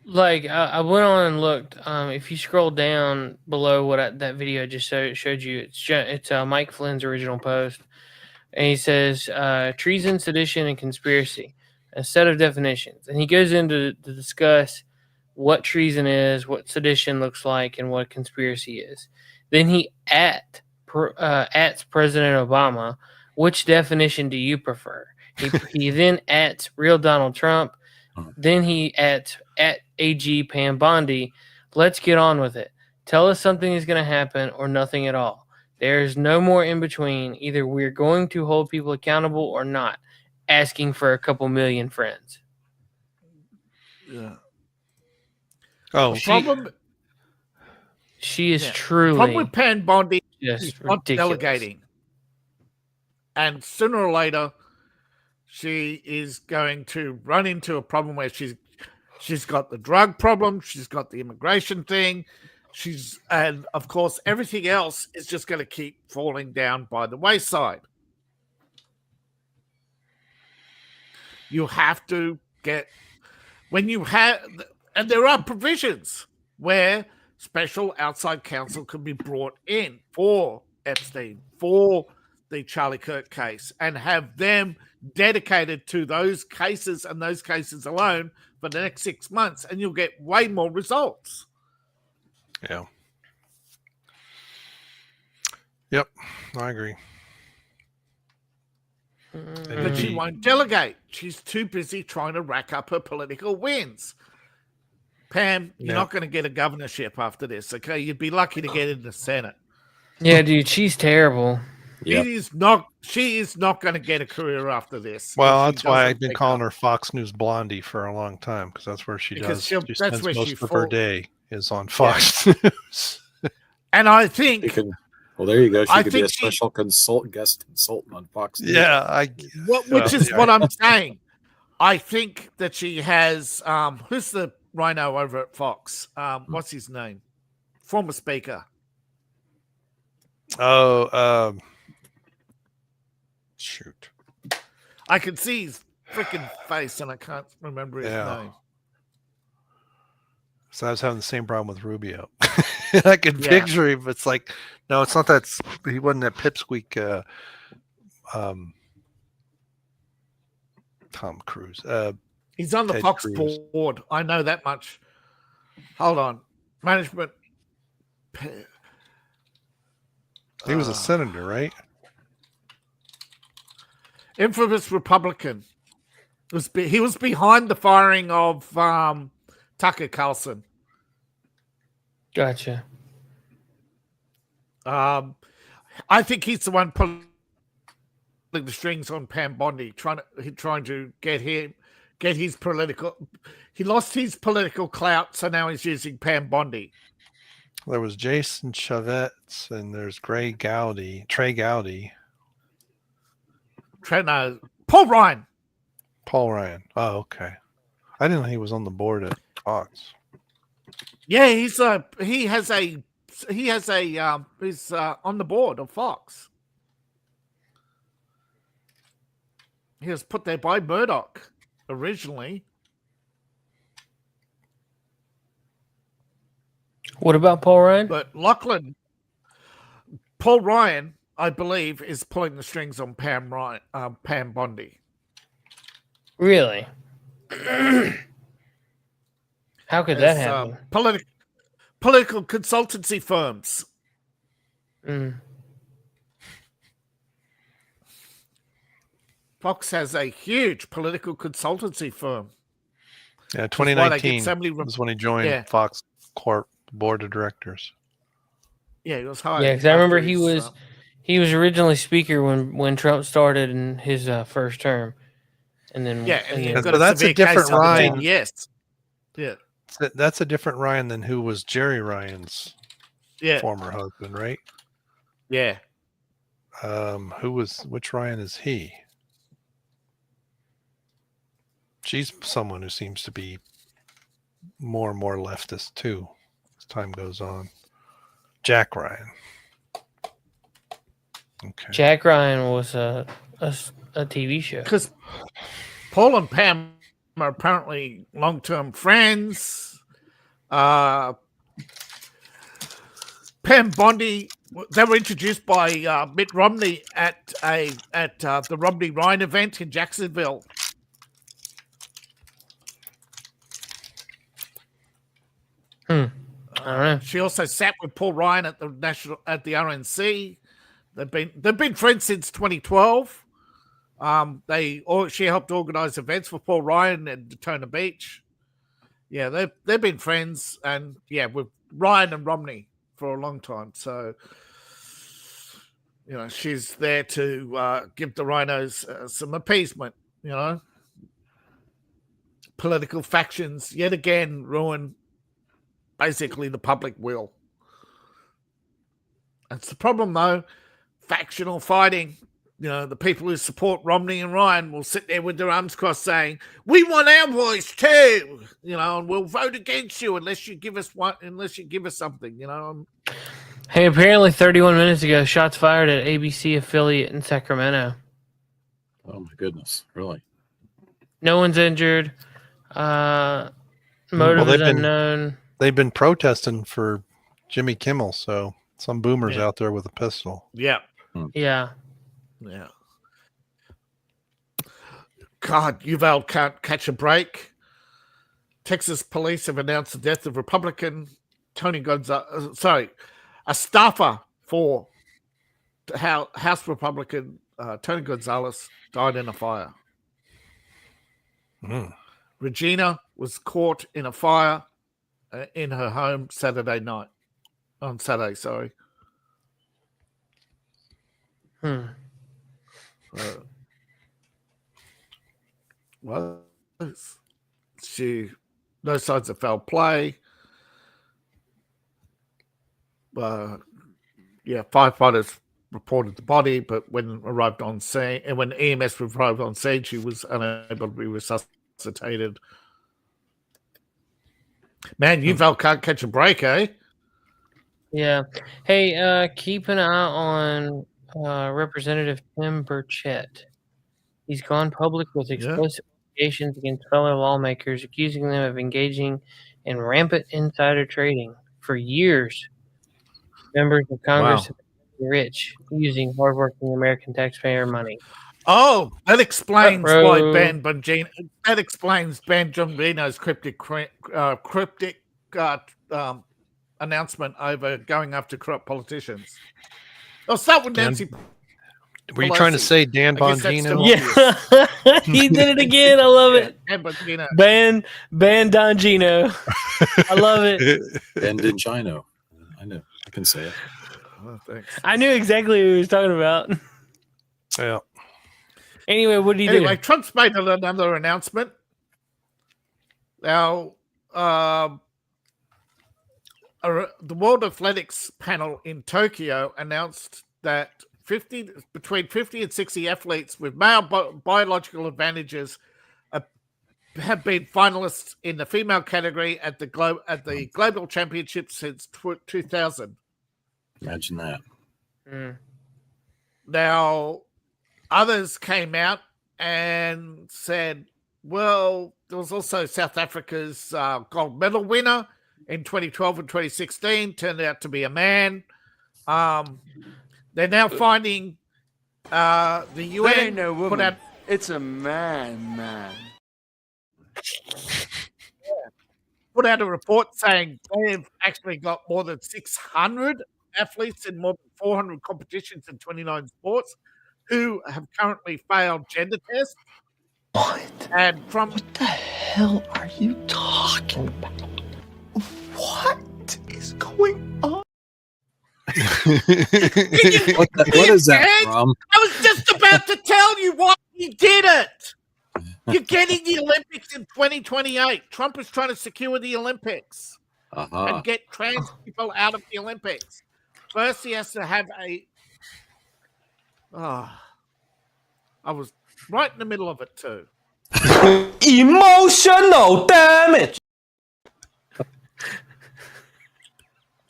like, I went on and looked. If you scroll down below that video I just showed you, it's Mike Flynn's original post, and he says treason, sedition, and conspiracy, a set of definitions, and he goes into to discuss what treason is, what sedition looks like, and what conspiracy is. Then he ats President Obama. Which definition do you prefer? He then ats real Donald Trump. Then he at AG Pam Bondi. Let's get on with it. Tell us something is going to happen or nothing at all. There's no more in between. Either we're going to hold people accountable or not. Asking for a couple million friends. Yeah. Oh, she is truly. Problem with Pam Bondi is not delegating, and sooner or later, she is going to run into a problem where she's got the drug problem, she's got the immigration thing, and of course everything else is just going to keep falling down by the wayside. You have to get and there are provisions where special outside counsel can be brought in for Epstein, for the Charlie Kirk case, and have them dedicated to those cases and those cases alone for the next 6 months, and you'll get way more results. Yeah. Yep, I agree. But she won't delegate. She's too busy trying to rack up her political wins. Pam, you're not going to get a governorship after this, okay? You'd be lucky to get in the Senate. Yeah, dude, she's terrible. Yep. She is not going to get a career after this. Well, that's why I've been calling her Fox News Blondie for a long time, because that's where she does. She spends most of her day is on Fox News. And I think... Well, there you go. She could be a special guest consultant on Fox News. Yeah, which is what I'm saying. I think that she has... who's the rhino over at Fox? What's his name? Former speaker. Oh, shoot. I can see his freaking face and I can't remember his name. So I was having the same problem with Rubio. I could picture him, but it's like, no, it's not that. He wasn't that pipsqueak Tom Cruise. He's on the Fox board. I know that much. Hold on. Management. He was a senator, right? Infamous Republican. He was behind the firing of Tucker Carlson. Gotcha. I think he's the one pulling the strings on Pam Bondi, trying to get his political. He lost his political clout, so now he's using Pam Bondi. There was Jason Chavetz, and there's Trey Gowdy. Paul Ryan. Paul Ryan. Oh, okay. I didn't know he was on the board at Fox. Yeah, he's on the board of Fox. He was put there by Murdoch originally. What about Paul Ryan? But Paul Ryan, I believe, is pulling the strings on Pam Bondi. Really? How could that happen? Political consultancy firms. Fox has a huge political consultancy firm. Yeah, 2019 was when he joined Fox Corp board of directors. Yeah, he was hired. Yeah, because I remember he was He was originally speaker when Trump started in his first term, and then so that's a different Ryan. Yes, yeah, that's a different Ryan than who was Jerry Ryan's former husband, right? Yeah. Which Ryan is he? She's someone who seems to be more and more leftist too as time goes on. Jack Ryan. Okay. Jack Ryan was a TV show. Because Paul and Pam are apparently long-term friends. Pam Bondi, they were introduced by Mitt Romney at the Romney Ryan event in Jacksonville. I don't know. She also sat with Paul Ryan at the RNC. They've been friends since 2012. She helped organize events for Paul Ryan at Daytona Beach. Yeah, they've been friends, and with Ryan and Romney for a long time. So, she's there to give the rhinos some appeasement. Political factions yet again ruin basically the public will. That's the problem, though. Factional fighting. The people who support Romney and Ryan will sit there with their arms crossed saying, we want our voice too, and we'll vote against you unless you give us something, Hey, apparently 31 minutes ago, shots fired at ABC affiliate in Sacramento. Oh my goodness, really? No one's injured. Motive is unknown. They've been protesting for Jimmy Kimmel, so some boomers out there with a pistol. Yeah. Yeah. Yeah. God, Uvalde can't catch a break. Texas police have announced the death of Republican Tony Gonzalez. A staffer for House Republican Tony Gonzalez died in a fire. Regina was caught in a fire in her home on Saturday, sorry. No signs of foul play. Firefighters reported the body, but when EMS arrived on scene, she was unable to be resuscitated. Man, Uvalde can't catch a break, eh? Yeah. Hey, keep an eye on Representative Tim Burchett. He's gone public with explosive allegations against fellow lawmakers, accusing them of engaging in rampant insider trading. For years, members of Congress have been rich using hardworking American taxpayer money. Oh, that explains why Ben Bongino. That explains Ben Bongino's cryptic announcement over going after corrupt politicians. I'll start with Nancy. Were you trying to say Dan Bongino? Yeah, he did it again. I love it. Dan Bongino. Ben Bongino. I love it. Ben Bongino. I know. I can say it. Oh, thanks. I knew exactly who he was talking about. Yeah. Anyway, what did he do? Trump's made another announcement. Now, the World Athletics panel in Tokyo announced that between 50 and 60 athletes with male biological advantages have been finalists in the female category at the global championships since 2000. Imagine that. Now, others came out and said, well, there was also South Africa's gold medal winner in 2012 and 2016, turned out to be a man. They're now finding the UN That ain't no woman. put out. It's a man. Put out a report saying they've actually got more than 600 athletes in more than 400 competitions in 29 sports who have currently failed gender tests. What? And What the hell are you talking about? What is going on? What is that from? I was just about to tell you why he did it. You're getting the Olympics in 2028. Trump is trying to secure the Olympics and get trans people out of the Olympics. First, he has to have a. I was right in the middle of it too. Emotional damage.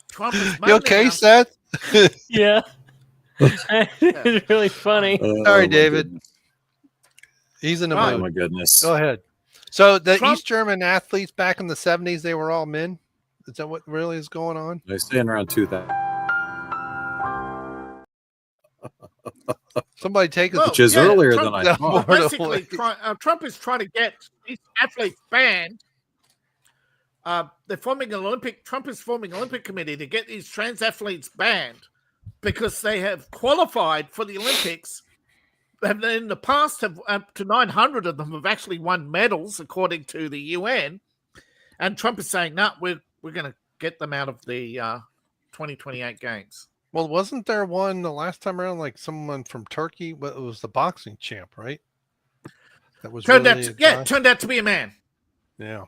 Trump is You okay, Seth? Yeah. It's really funny. Sorry, David. He's in the mood. Oh my goodness. Go ahead. So the Trump- East German athletes back in the 70s, they were all men? Is that what really is going on? They stand around 2000. Somebody take us. Which is earlier than I thought. Basically, Trump is trying to get these athletes banned. They're forming an Olympic. Trump is forming an Olympic committee to get these trans athletes banned because they have qualified for the Olympics. And in the past, have up to 900 of them have actually won medals, according to the UN. And Trump is saying, "No, we're going to get them out of the 2028 games." Well, wasn't there one the last time around, like someone from Turkey? Well, it was the boxing champ, right? That was turned really out to be a man. Yeah.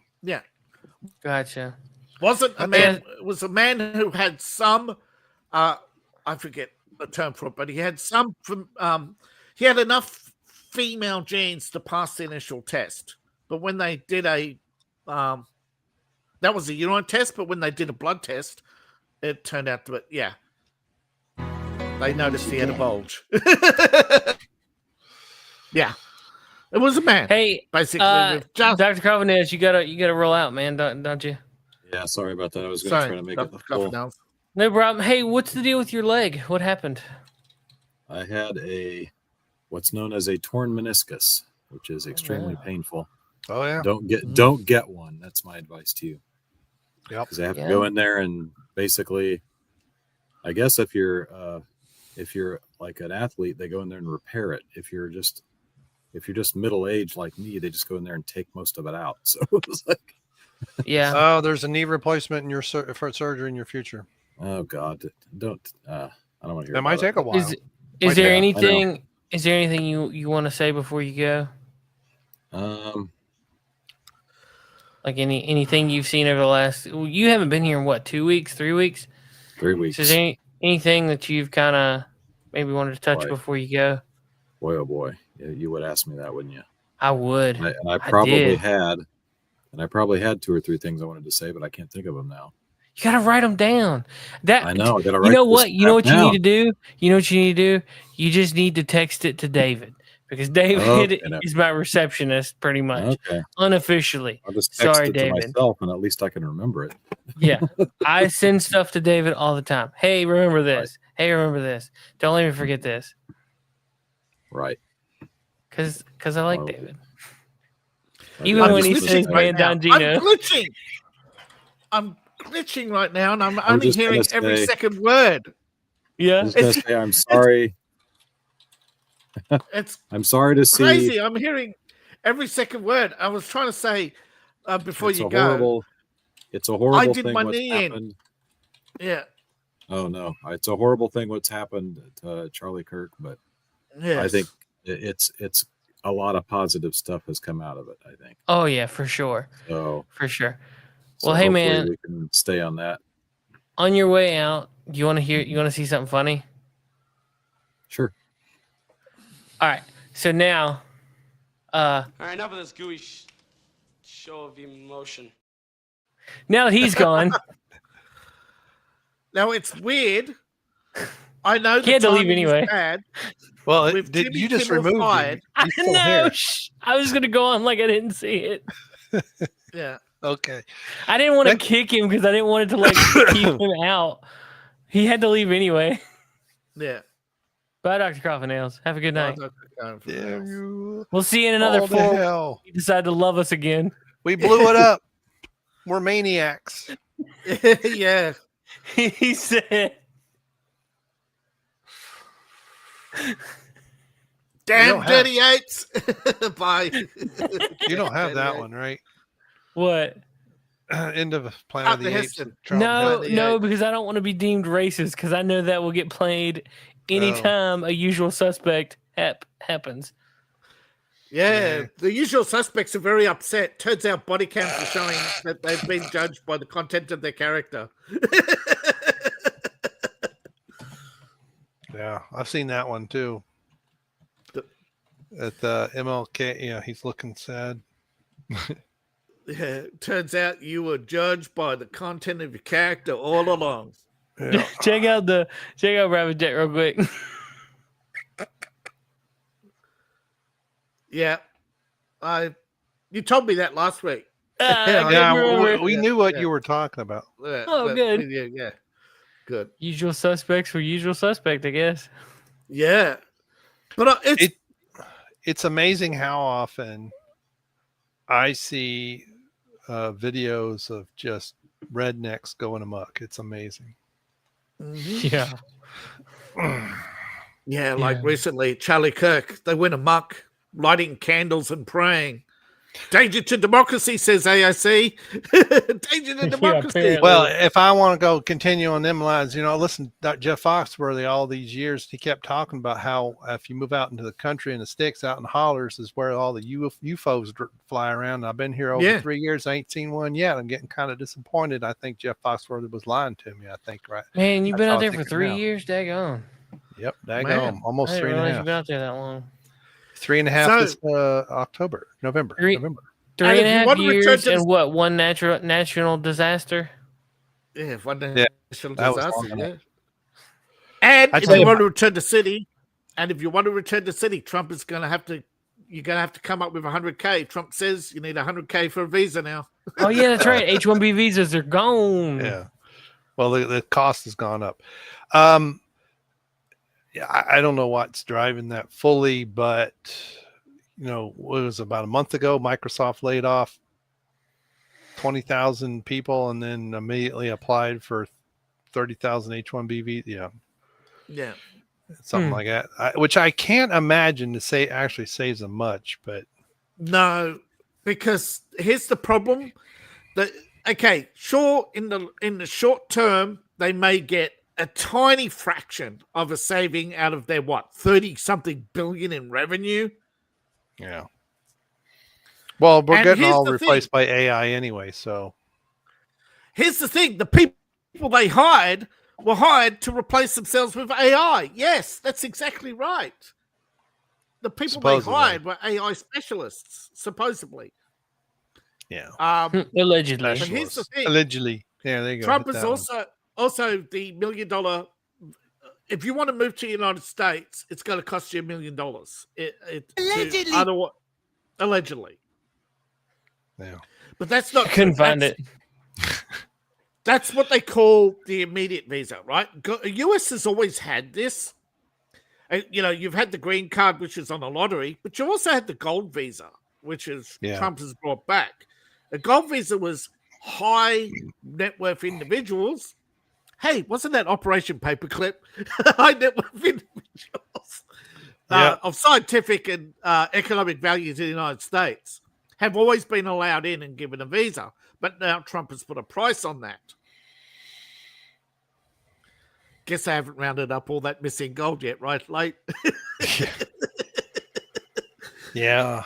Gotcha. Wasn't a man. It was a man who had some. I forget the term for it, but he had some from. He had enough female genes to pass the initial test, but when they did that was a urine test. But when they did a blood test, it turned out to be they noticed he had a bulge. Yeah, it was a man. Hey, basically, Dr. Carvinez, you gotta roll out, man, don't you? Yeah, sorry about that. I was going to try to make it the full. No problem. Hey, what's the deal with your leg? What happened? I had what's known as a torn meniscus, which is extremely painful. Oh yeah. Don't get one. That's my advice to you. Yep. Because they have to go in there and basically, I guess if you're like an athlete, they go in there and repair it. If you're just middle aged like me, they just go in there and take most of it out. So it was like, yeah. Oh, there's a knee replacement in your for surgery in your future. Oh God, don't. I don't want to hear. It might take a while. Is there anything? Is there anything you want to say before you go? Like anything you've seen over the last? You haven't been here in what, 2 weeks, 3 weeks? 3 weeks. So is there anything that you've kind of maybe wanted to touch before you go? Boy, oh boy, you would ask me that, wouldn't you? I would. I probably had 2 or 3 things I wanted to say, but I can't think of them now. You gotta write them down. I know. I gotta write. You know what? You know what down. you need to do. You know what you need to do. You just need to text it to David because David is my receptionist, pretty much, unofficially. I'll just text Sorry, it David. to myself, and at least I can remember it. Yeah, I send stuff to David all the time. Hey, remember this. Right. Hey, remember this. Don't let me forget this. Right. Because I like David. Even when he says "Man, Don Gino." I'm glitching right now, and I'm only hearing every second word. Yeah, I'm sorry. I'm sorry to see. Crazy. I'm hearing every second word. I was trying to say before you go. It's a horrible I did thing my what's knee happened. Yeah. Oh no, it's a horrible thing what's happened to Charlie Kirk, but yes. I think it's a lot of positive stuff has come out of it. I think. Oh yeah, for sure. So for sure. So well, hey man, we can stay on that. On your way out, you want to see something funny? Sure. All right. So now, all right, enough of this gooey show of emotion. Now that he's gone, now it's weird. I know he had to leave anyway. Bad. Well, did you just remove him? I know. I was gonna go on like I didn't see it. Yeah. Okay. I didn't want to kick him because I didn't want it to keep him out. He had to leave anyway. Yeah. Bye, Dr. Coffin Nails. Have a good night. Damn you. We'll see you in another 4. You decide to love us again. We blew it up. We're maniacs. Yeah. He said. Damn dirty apes. Bye. You don't have that one, right? What? End of Planet of the Apes. No, because I don't want to be deemed racist because I know that will get played anytime a usual suspect happens. Yeah, the usual suspects are very upset. Turns out body cams are showing that they've been judged by the content of their character. Yeah, I've seen that one too. At the MLK, yeah, he's looking sad. Yeah, turns out you were judged by the content of your character all along. Yeah. check out Rabbit Jet real quick. Yeah, you told me that last week. We knew what you were talking about. Good. Yeah, good. Usual suspects for usual suspect, I guess. Yeah, but it's amazing how often I see videos of just rednecks going amok. It's amazing. Yeah. Yeah, like recently, Charlie Kirk, they went amok, lighting candles and praying. Danger to democracy, says AOC. Danger to democracy. Well, if I want to go continue on them lines, listen, Jeff Foxworthy, all these years, he kept talking about how if you move out into the country and the sticks out in the hollers is where all the UFOs fly around. I've been here over 3 years. I ain't seen one yet. I'm getting kind of disappointed. I think Jeff Foxworthy was lying to me. I think, right? Man, you've been out there for 3 years? Daggone. Yep, daggone. Almost 3.5. You've been out there that long. 3.5 this November. 3.5 years and what? One national disaster. Yeah, one national disaster. Yeah. And if you want to return to city, Trump is going to have to. You're going to have to come up with $100K. Trump says you need $100K for a visa now. Oh yeah, that's right. H-1B visas are gone. Yeah. Well, the cost has gone up. I don't know what's driving that fully, but it was about a month ago, Microsoft laid off 20,000 people and then immediately applied for 30,000 H-1B visa. Yeah. Something like that, which I can't imagine actually saves them much, but no, because here's the problem. Sure, in the short term, they may get a tiny fraction of a saving out of their 30-something billion in revenue. Yeah. Well, we're getting all replaced by AI anyway, so. Here's the thing. The people they hired were hired to replace themselves with AI. Yes, that's exactly right. The people they hired were AI specialists, supposedly. Yeah. Allegedly. But here's the thing. Allegedly. Yeah, there you go. Trump is also the $1 million. If you want to move to the United States, it's going to cost you $1 million. Allegedly. Yeah. But that's not. Couldn't find it. That's what they call the immediate visa, right? The US has always had this. You've had the green card, which is on a lottery, but you also had the gold visa, which is Trump has brought back. The gold visa was high net worth individuals. Hey, wasn't that Operation Paperclip? High net worth individuals of scientific and economic values in the United States have always been allowed in and given a visa. But now Trump has put a price on that. Guess I haven't rounded up all that missing gold yet, right, Late? Yeah.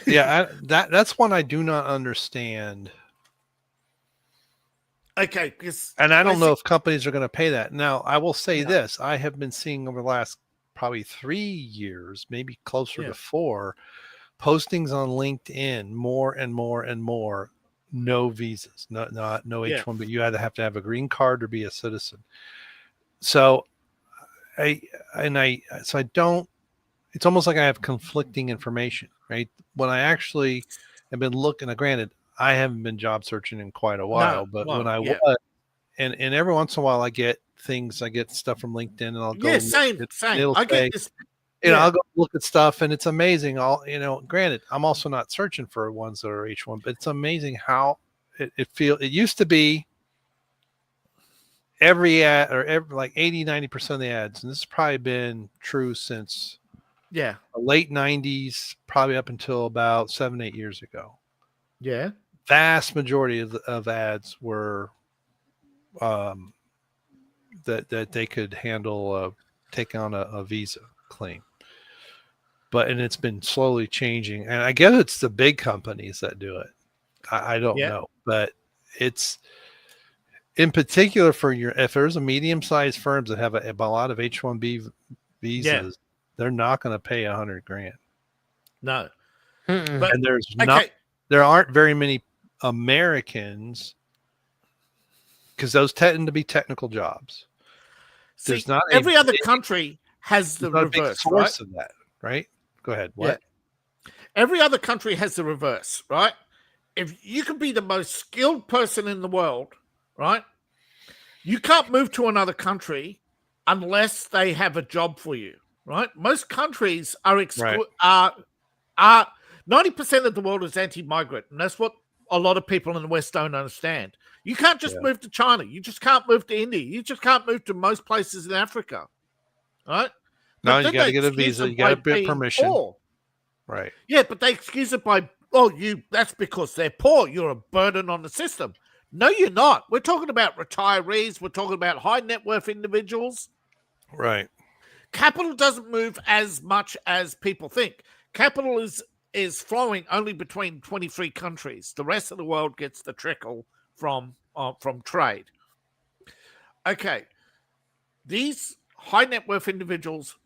Yeah, that's one I do not understand. Okay, and I don't know if companies are going to pay that. Now, I will say this: I have been seeing over the last probably 3 years, maybe closer to 4, postings on LinkedIn more and more and more. No visas, no H-1, but you either have to have a green card or be a citizen. So, I don't. It's almost like I have conflicting information, right? When I actually have been looking, granted, I haven't been job searching in quite a while, but when I was, and every once in a while I get stuff from LinkedIn and I'll go. Same. I get this. I'll go look at stuff and it's amazing. Granted, I'm also not searching for ones that are H1, but it's amazing how it used to be every ad or like 80-90% of the ads, and this has probably been true since the late 90s, probably up until about 7-8 years ago. Yeah. vast majority of ads were that they could handle take on a visa claim. And it's been slowly changing, and I guess it's the big companies that do it. I don't know, but it's in particular if there's a medium-sized firms that have a lot of H-1B visas, they're not going to pay $100,000. No, but and there aren't very many Americans because those tend to be technical jobs. There's not every other country has the reverse source of that, right? Go ahead. What? Yeah. Every other country has the reverse, right? If you can be the most skilled person in the world, right? You can't move to another country unless they have a job for you, right? Most countries are 90% of the world is anti-migrant, and that's what a lot of people in the West don't understand. You can't just move to China. You just can't move to India. You just can't move to most places in Africa, right? No, you got to get a visa. You got to get permission. Poor. Right. Yeah, but they excuse it by, that's because they're poor. You're a burden on the system. No, you're not. We're talking about retirees. We're talking about high net worth individuals. Right. Capital doesn't move as much as people think. Capital is flowing only between 23 countries. The rest of the world gets the trickle from trade. Okay. These high net worth individuals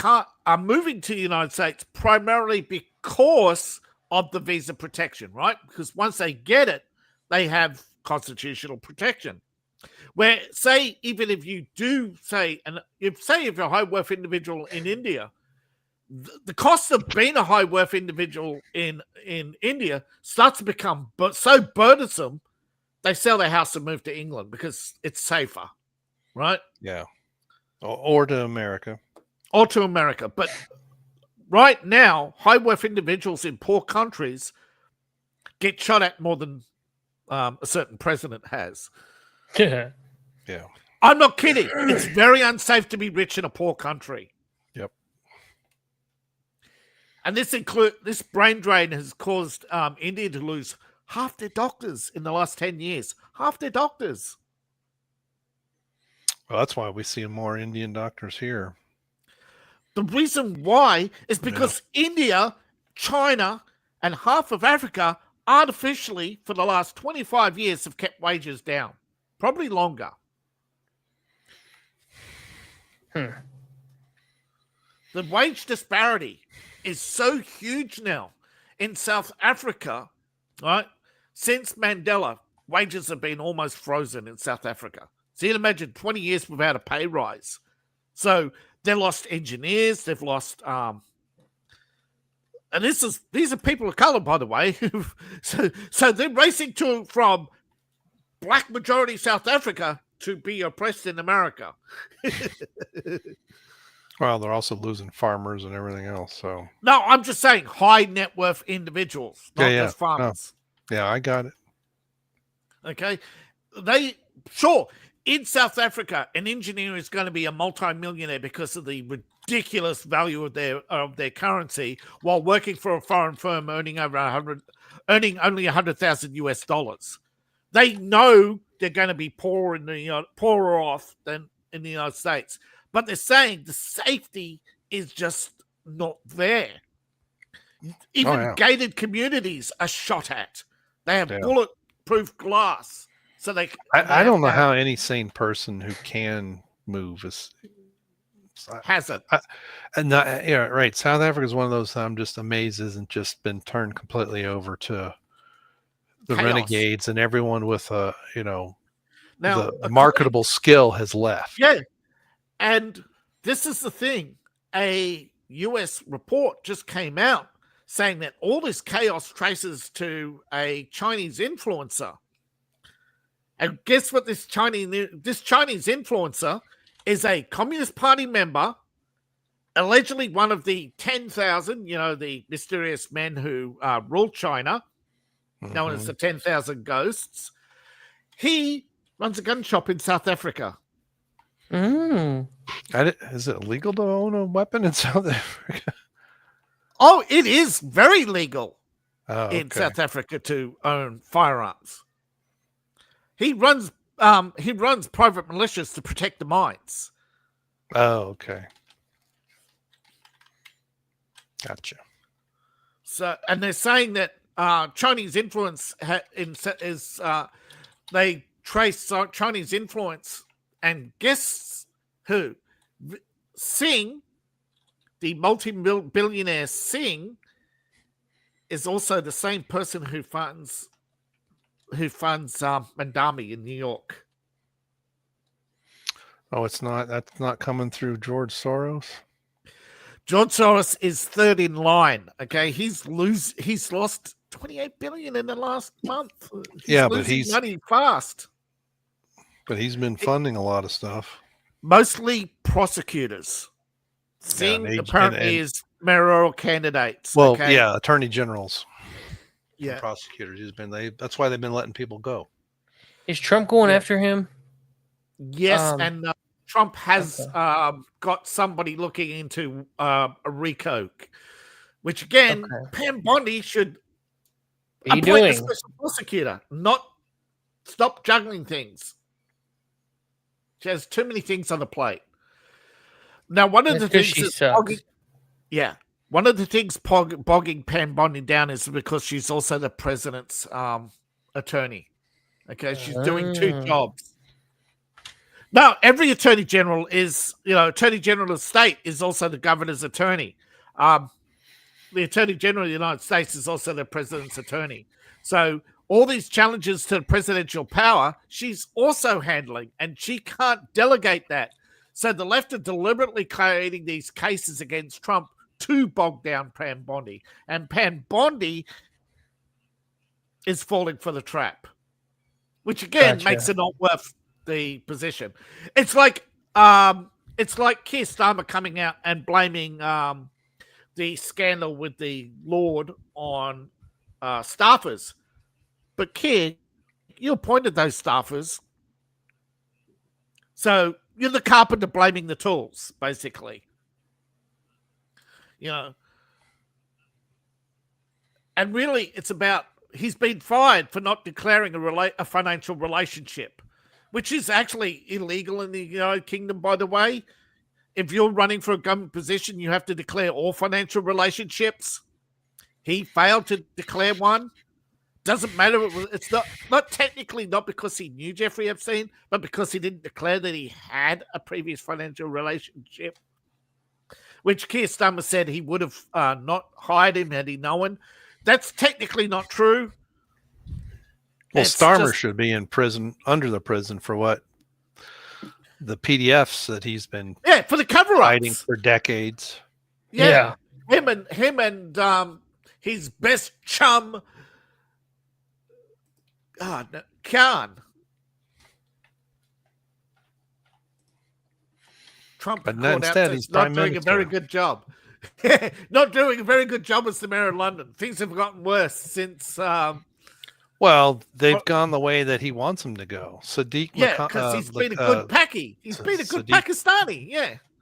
are moving to the United States primarily because of the visa protection, right? Because once they get it, they have constitutional protection. Where, say, even if you do if you're a high worth individual in India, the cost of being a high worth individual in India starts to become so burdensome, they sell their house and move to England because it's safer, right? Yeah. Or to America. But right now, high worth individuals in poor countries get shot at more than a certain president has. Yeah. I'm not kidding. It's very unsafe to be rich in a poor country. Yep. And this brain drain has caused India to lose half their doctors in the last 10 years. Half their doctors. Well, that's why we see more Indian doctors here. The reason why is because India, China, and half of Africa artificially, for the last 25 years, have kept wages down. Probably longer. The wage disparity is so huge now in South Africa, right? Since Mandela, wages have been almost frozen in South Africa. So you can imagine 20 years without a pay rise. So they lost engineers, they've lost and these are people of color, by the way. so they're racing from black majority South Africa to be oppressed in America. Well, they're also losing farmers and everything else. So no, I'm just saying high net worth individuals, not just farmers. No. Yeah, I got it. Okay, in South Africa, an engineer is going to be a multi-millionaire because of the ridiculous value of their currency, while working for a foreign firm earning only $100,000 US. They know they're going to be poorer off than in the United States, but they're saying the safety is just not there. Even gated communities are shot at. They have bulletproof glass. So I don't know how any sane person who can move hasn't. Right. South Africa is one of those I'm just amazed isn't just been turned completely over to the chaos. Renegades, and everyone with a marketable skill has left. Yeah. And this is the thing. A US report just came out saying that all this chaos traces to a Chinese influencer. And guess what? This Chinese influencer is a Communist Party member, allegedly one of the 10,000, the mysterious men who ruled China, known as the 10,000 Ghosts. He runs a gun shop in South Africa. Is it legal to own a weapon in South Africa? Oh, it is very legal. in South Africa to own firearms. He runs private militias to protect the mines. Oh, okay. Gotcha. So, and they're saying that Chinese influence is they trace Chinese influence, and guess who? Singh, the multi-billionaire Singh, is also the same person who funds Mandami in New York. Oh, that's not coming through George Soros? George Soros is third in line. Okay, he's lost 28 billion in the last month. But he's money fast. But he's been funding a lot of stuff. Mostly prosecutors. Singh apparently is mayoral candidates. Well, attorney generals. Yeah, prosecutors. That's why they've been letting people go. Is Trump going after him? Yes, and Trump has got somebody looking into a RICO, which again, Pam Bondi should appoint a special prosecutor, not stop juggling things. She has too many things on the plate. Now, one of the things bogging Pam Bondi down is because she's also the president's attorney. Okay, she's doing two jobs. No, every attorney general is, attorney general of state is also the governor's attorney. The attorney general of the United States is also the president's attorney. So all these challenges to presidential power, she's also handling, and she can't delegate that. So the left are deliberately creating these cases against Trump to bog down Pam Bondi. And Pam Bondi is falling for the trap, which again makes it not worth the position. It's like Keir Starmer coming out and blaming the scandal with the Lord on staffers. But Keir, you appointed those staffers. So you're the carpenter blaming the tools, basically. And really, it's about he's been fired for not declaring a financial relationship, which is actually illegal in the United Kingdom, by the way. If you're running for a government position, you have to declare all financial relationships. He failed to declare one. Doesn't matter. It's not technically not because he knew Jeffrey Epstein, but because he didn't declare that he had a previous financial relationship, which Keir Starmer said he would have not hired him had he known. That's technically not true. Well, Starmer should be in prison, under the prison, for what? The PDFs that he's been for the cover-ups fighting for decades. Yeah. Him and his best chum, Khan. Trump but instead he's not doing a very good job. Not doing a very good job as the mayor of London. Things have gotten worse since. Well, they've gone the way that he wants them to go. Sadiq, because he's been a good Paki. He's been a good Pakistani.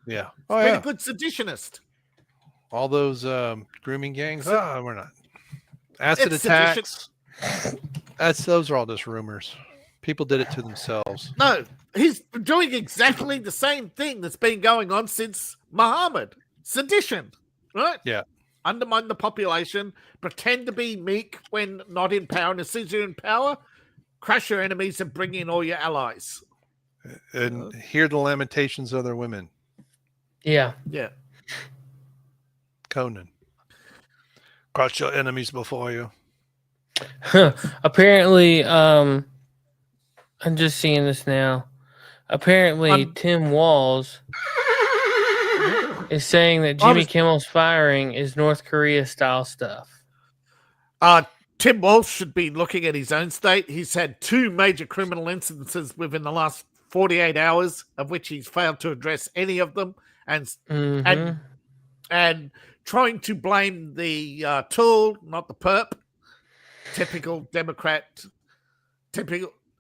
Yeah. Oh, been a good seditionist. All those grooming gangs. We're not. Acid attacks. Those are all just rumors. People did it to themselves. No, he's doing exactly the same thing that's been going on since Muhammad. Sedition, right? Yeah. Undermine the population, pretend to be meek when not in power, and as soon as you're in power, crush your enemies and bring in all your allies. And hear the lamentations of their women. Yeah. Conan. Crush your enemies before you. Apparently, I'm just seeing this now. Apparently, Tim Walz is saying that Jimmy Kimmel's firing is North Korea style stuff. Tim Walz should be looking at his own state. He's had 2 major criminal incidences within the last 48 hours, of which he's failed to address any of them, and trying to blame the tool, not the perp. Typical Democrat.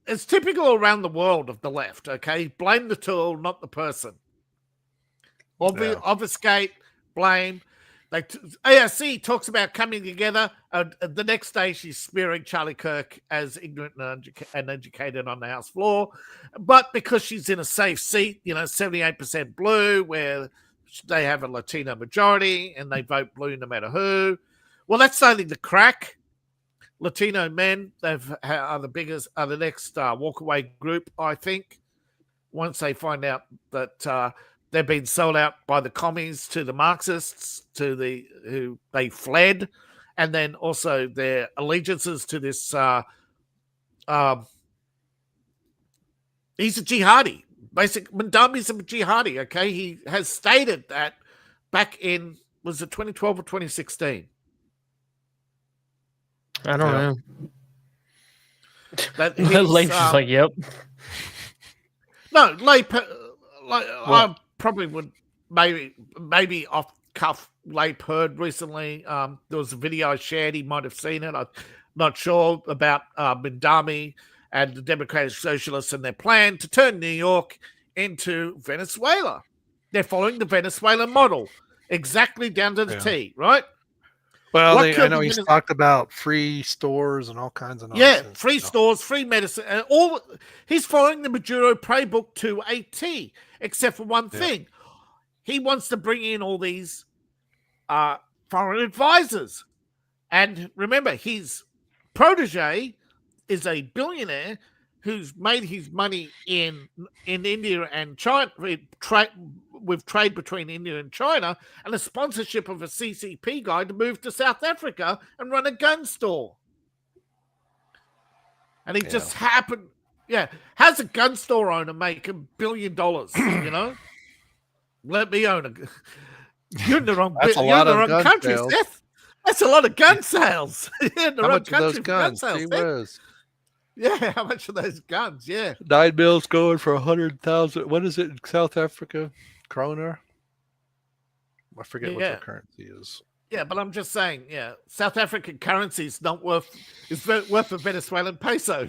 It's typical around the world of the left. Okay, blame the tool, not the person. Obfuscate, blame. AOC talks about coming together. The next day, she's smearing Charlie Kirk as ignorant and educated on the House floor. But because she's in a safe seat, 78% blue, where they have a Latino majority and they vote blue no matter who. Well, that's starting to crack. Latino men are the next walkaway group, I think, once they find out that they've been sold out by the commies to the Marxists, who they fled, and then also their allegiances to this. He's a jihadi. Mandami's a jihadi. Okay, he has stated that back in, was it 2012 or 2016? I don't know. That Lake's just like, yep. No, I probably would maybe off cuff. Lape heard recently. There was a video I shared. He might have seen it. I'm not sure about Mandami and the Democratic Socialists and their plan to turn New York into Venezuela. They're following the Venezuelan model exactly down to the T, right? Well, I know he's talked about free stores and all kinds of nonsense. Yeah, free stores, free medicine, and all. He's following the Maduro playbook to a T, except for one thing. He wants to bring in all these foreign advisors. And remember, his protege is a billionaire who's made his money in India and China, with trade between India and China, and a sponsorship of a CCP guy to move to South Africa and run a gun store. And he just happened, how's a gun store owner make $1 billion, Let me own a... You're in the wrong, That's a lot of gun country, sales. Seth. That's a lot of gun sales. You're in the How wrong much of those country for gun guns? sales, Gee Seth. whiz. Yeah, how much of those guns? Yeah. 9 mils going for 100,000. What is it in South Africa? Kroner? I forget what their currency is. Yeah, but I'm just saying, South African currency is worth a Venezuelan peso.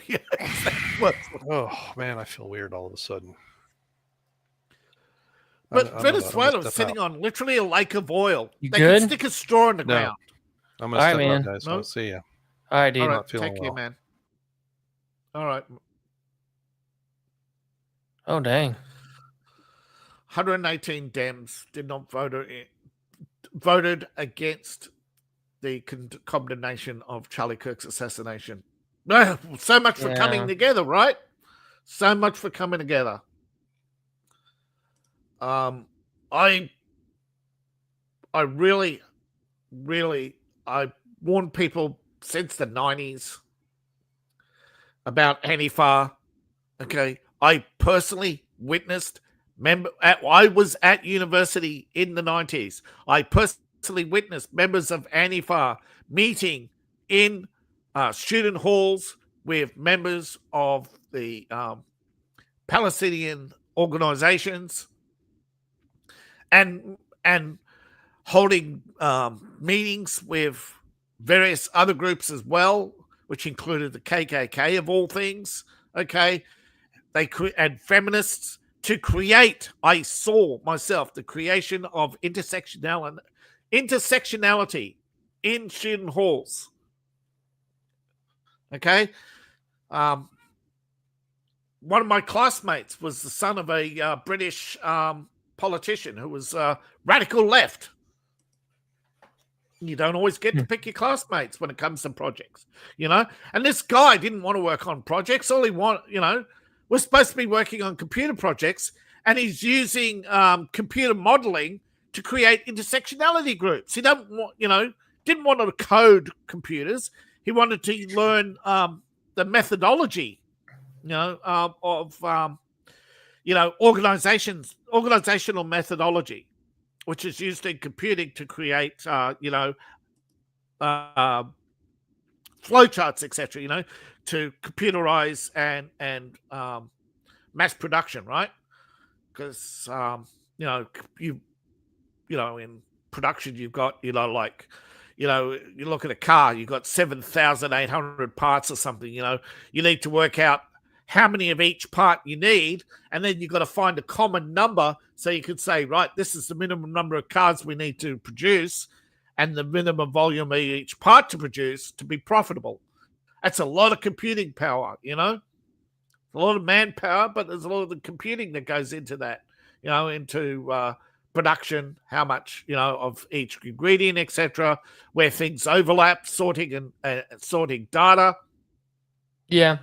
Oh man, I feel weird all of a sudden. But Venezuela is sitting on literally a lake of oil. They good? can stick a straw in the ground. I'm gonna step out, guys. I'll see you. All right, dude. All right, not feeling take care, man. All right. Oh, dang. 118 Dems did not voted against the condemnation of Charlie Kirk's assassination. No, so much for coming together, right? So much for coming together. I really warned people since the 90s about Antifa. Okay, I personally witnessed. I was at university in the 90s. I personally witnessed members of Antifa meeting in student halls with members of the Palestinian organizations and holding meetings with various other groups as well, which included the KKK of all things. Okay, and feminists to create. I saw myself the creation of intersectionality in student halls. Okay, one of my classmates was the son of a British politician who was radical left. You don't always get to pick your classmates when it comes to projects, And this guy didn't want to work on projects. All he wanted, we're supposed to be working on computer projects, and he's using computer modeling to create intersectionality groups. He didn't want to code computers. He wanted to learn the methodology, of organizational methodology, which is used in computing to create, flowcharts, etc. To computerize and mass production, right? Because in production you've got you look at a car, you've got 7,800 parts or something. You need to work out how many of each part you need, and then you've got to find a common number so you could say, right, this is the minimum number of cars we need to produce, and the minimum volume of each part to produce to be profitable. That's a lot of computing power, you know? A lot of manpower, but there's a lot of the computing that goes into that, you know, into production, how much, you know, of each ingredient, etc., where things overlap, sorting and sorting data. Yeah.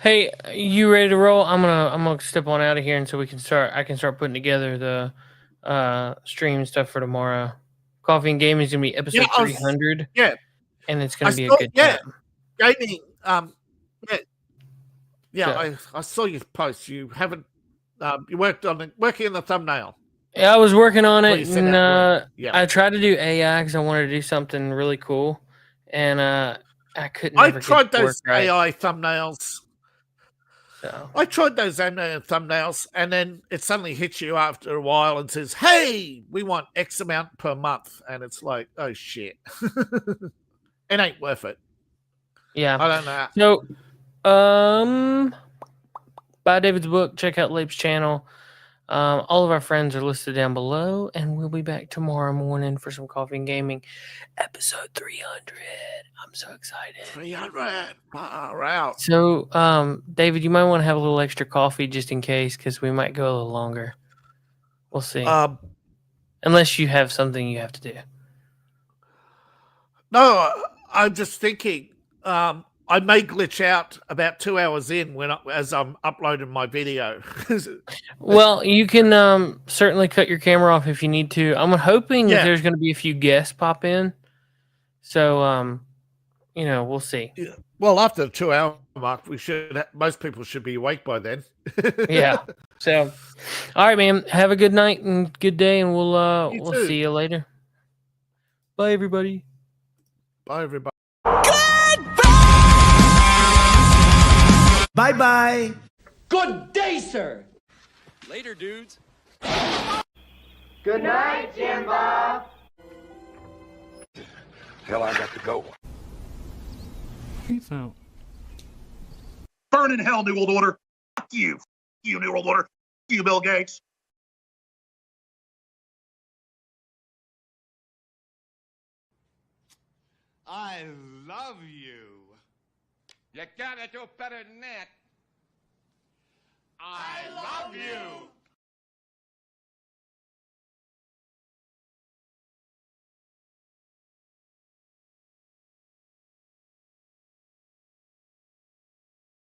Hey, you ready to roll? I'm gonna step on out of here, and so I can start putting together the stream stuff for tomorrow. Coffee and Gaming is gonna be episode 300. Yeah, and it's gonna be a good time. Gaming. I saw your post. You haven't. You working on the thumbnail. Yeah, I was working on Before it, you said and that word. I tried to do AI because I wanted to do something really cool, and I couldn't. I Never tried get it to work those right. AI thumbnails. So I tried those AI thumbnails, and then it suddenly hits you after a while and says, "Hey, we want X amount per month," and it's like, "Oh shit, it ain't worth it." yeah, I don't know. So buy David's book. Check out Lape's channel. All of our friends are listed down below, and we'll be back tomorrow morning for some Coffee and Gaming, episode 300. I'm so excited. 300, far out. So, David, you might want to have a little extra coffee just in case, because we might go a little longer. We'll see. Unless you have something you have to do. No, I'm just thinking. I may glitch out about 2 hours in as I'm uploading my video. Well, you can certainly cut your camera off if you need to. I'm hoping that there's going to be a few guests pop in. So, we'll see. Yeah. Well, after the 2 hour mark, most people should be awake by then. Yeah. So, all right, man. Have a good night and good day, and we'll see you later. Bye, everybody. Bye, everybody. Bye-bye. Good day, sir. Later, dudes. Good night, Jim Bob. Hell, I got to go. Peace out. Burn in hell, New World Order. Fuck you. Fuck you, New World Order. Fuck you, Bill Gates. I love you. You gotta do better than that. I love you.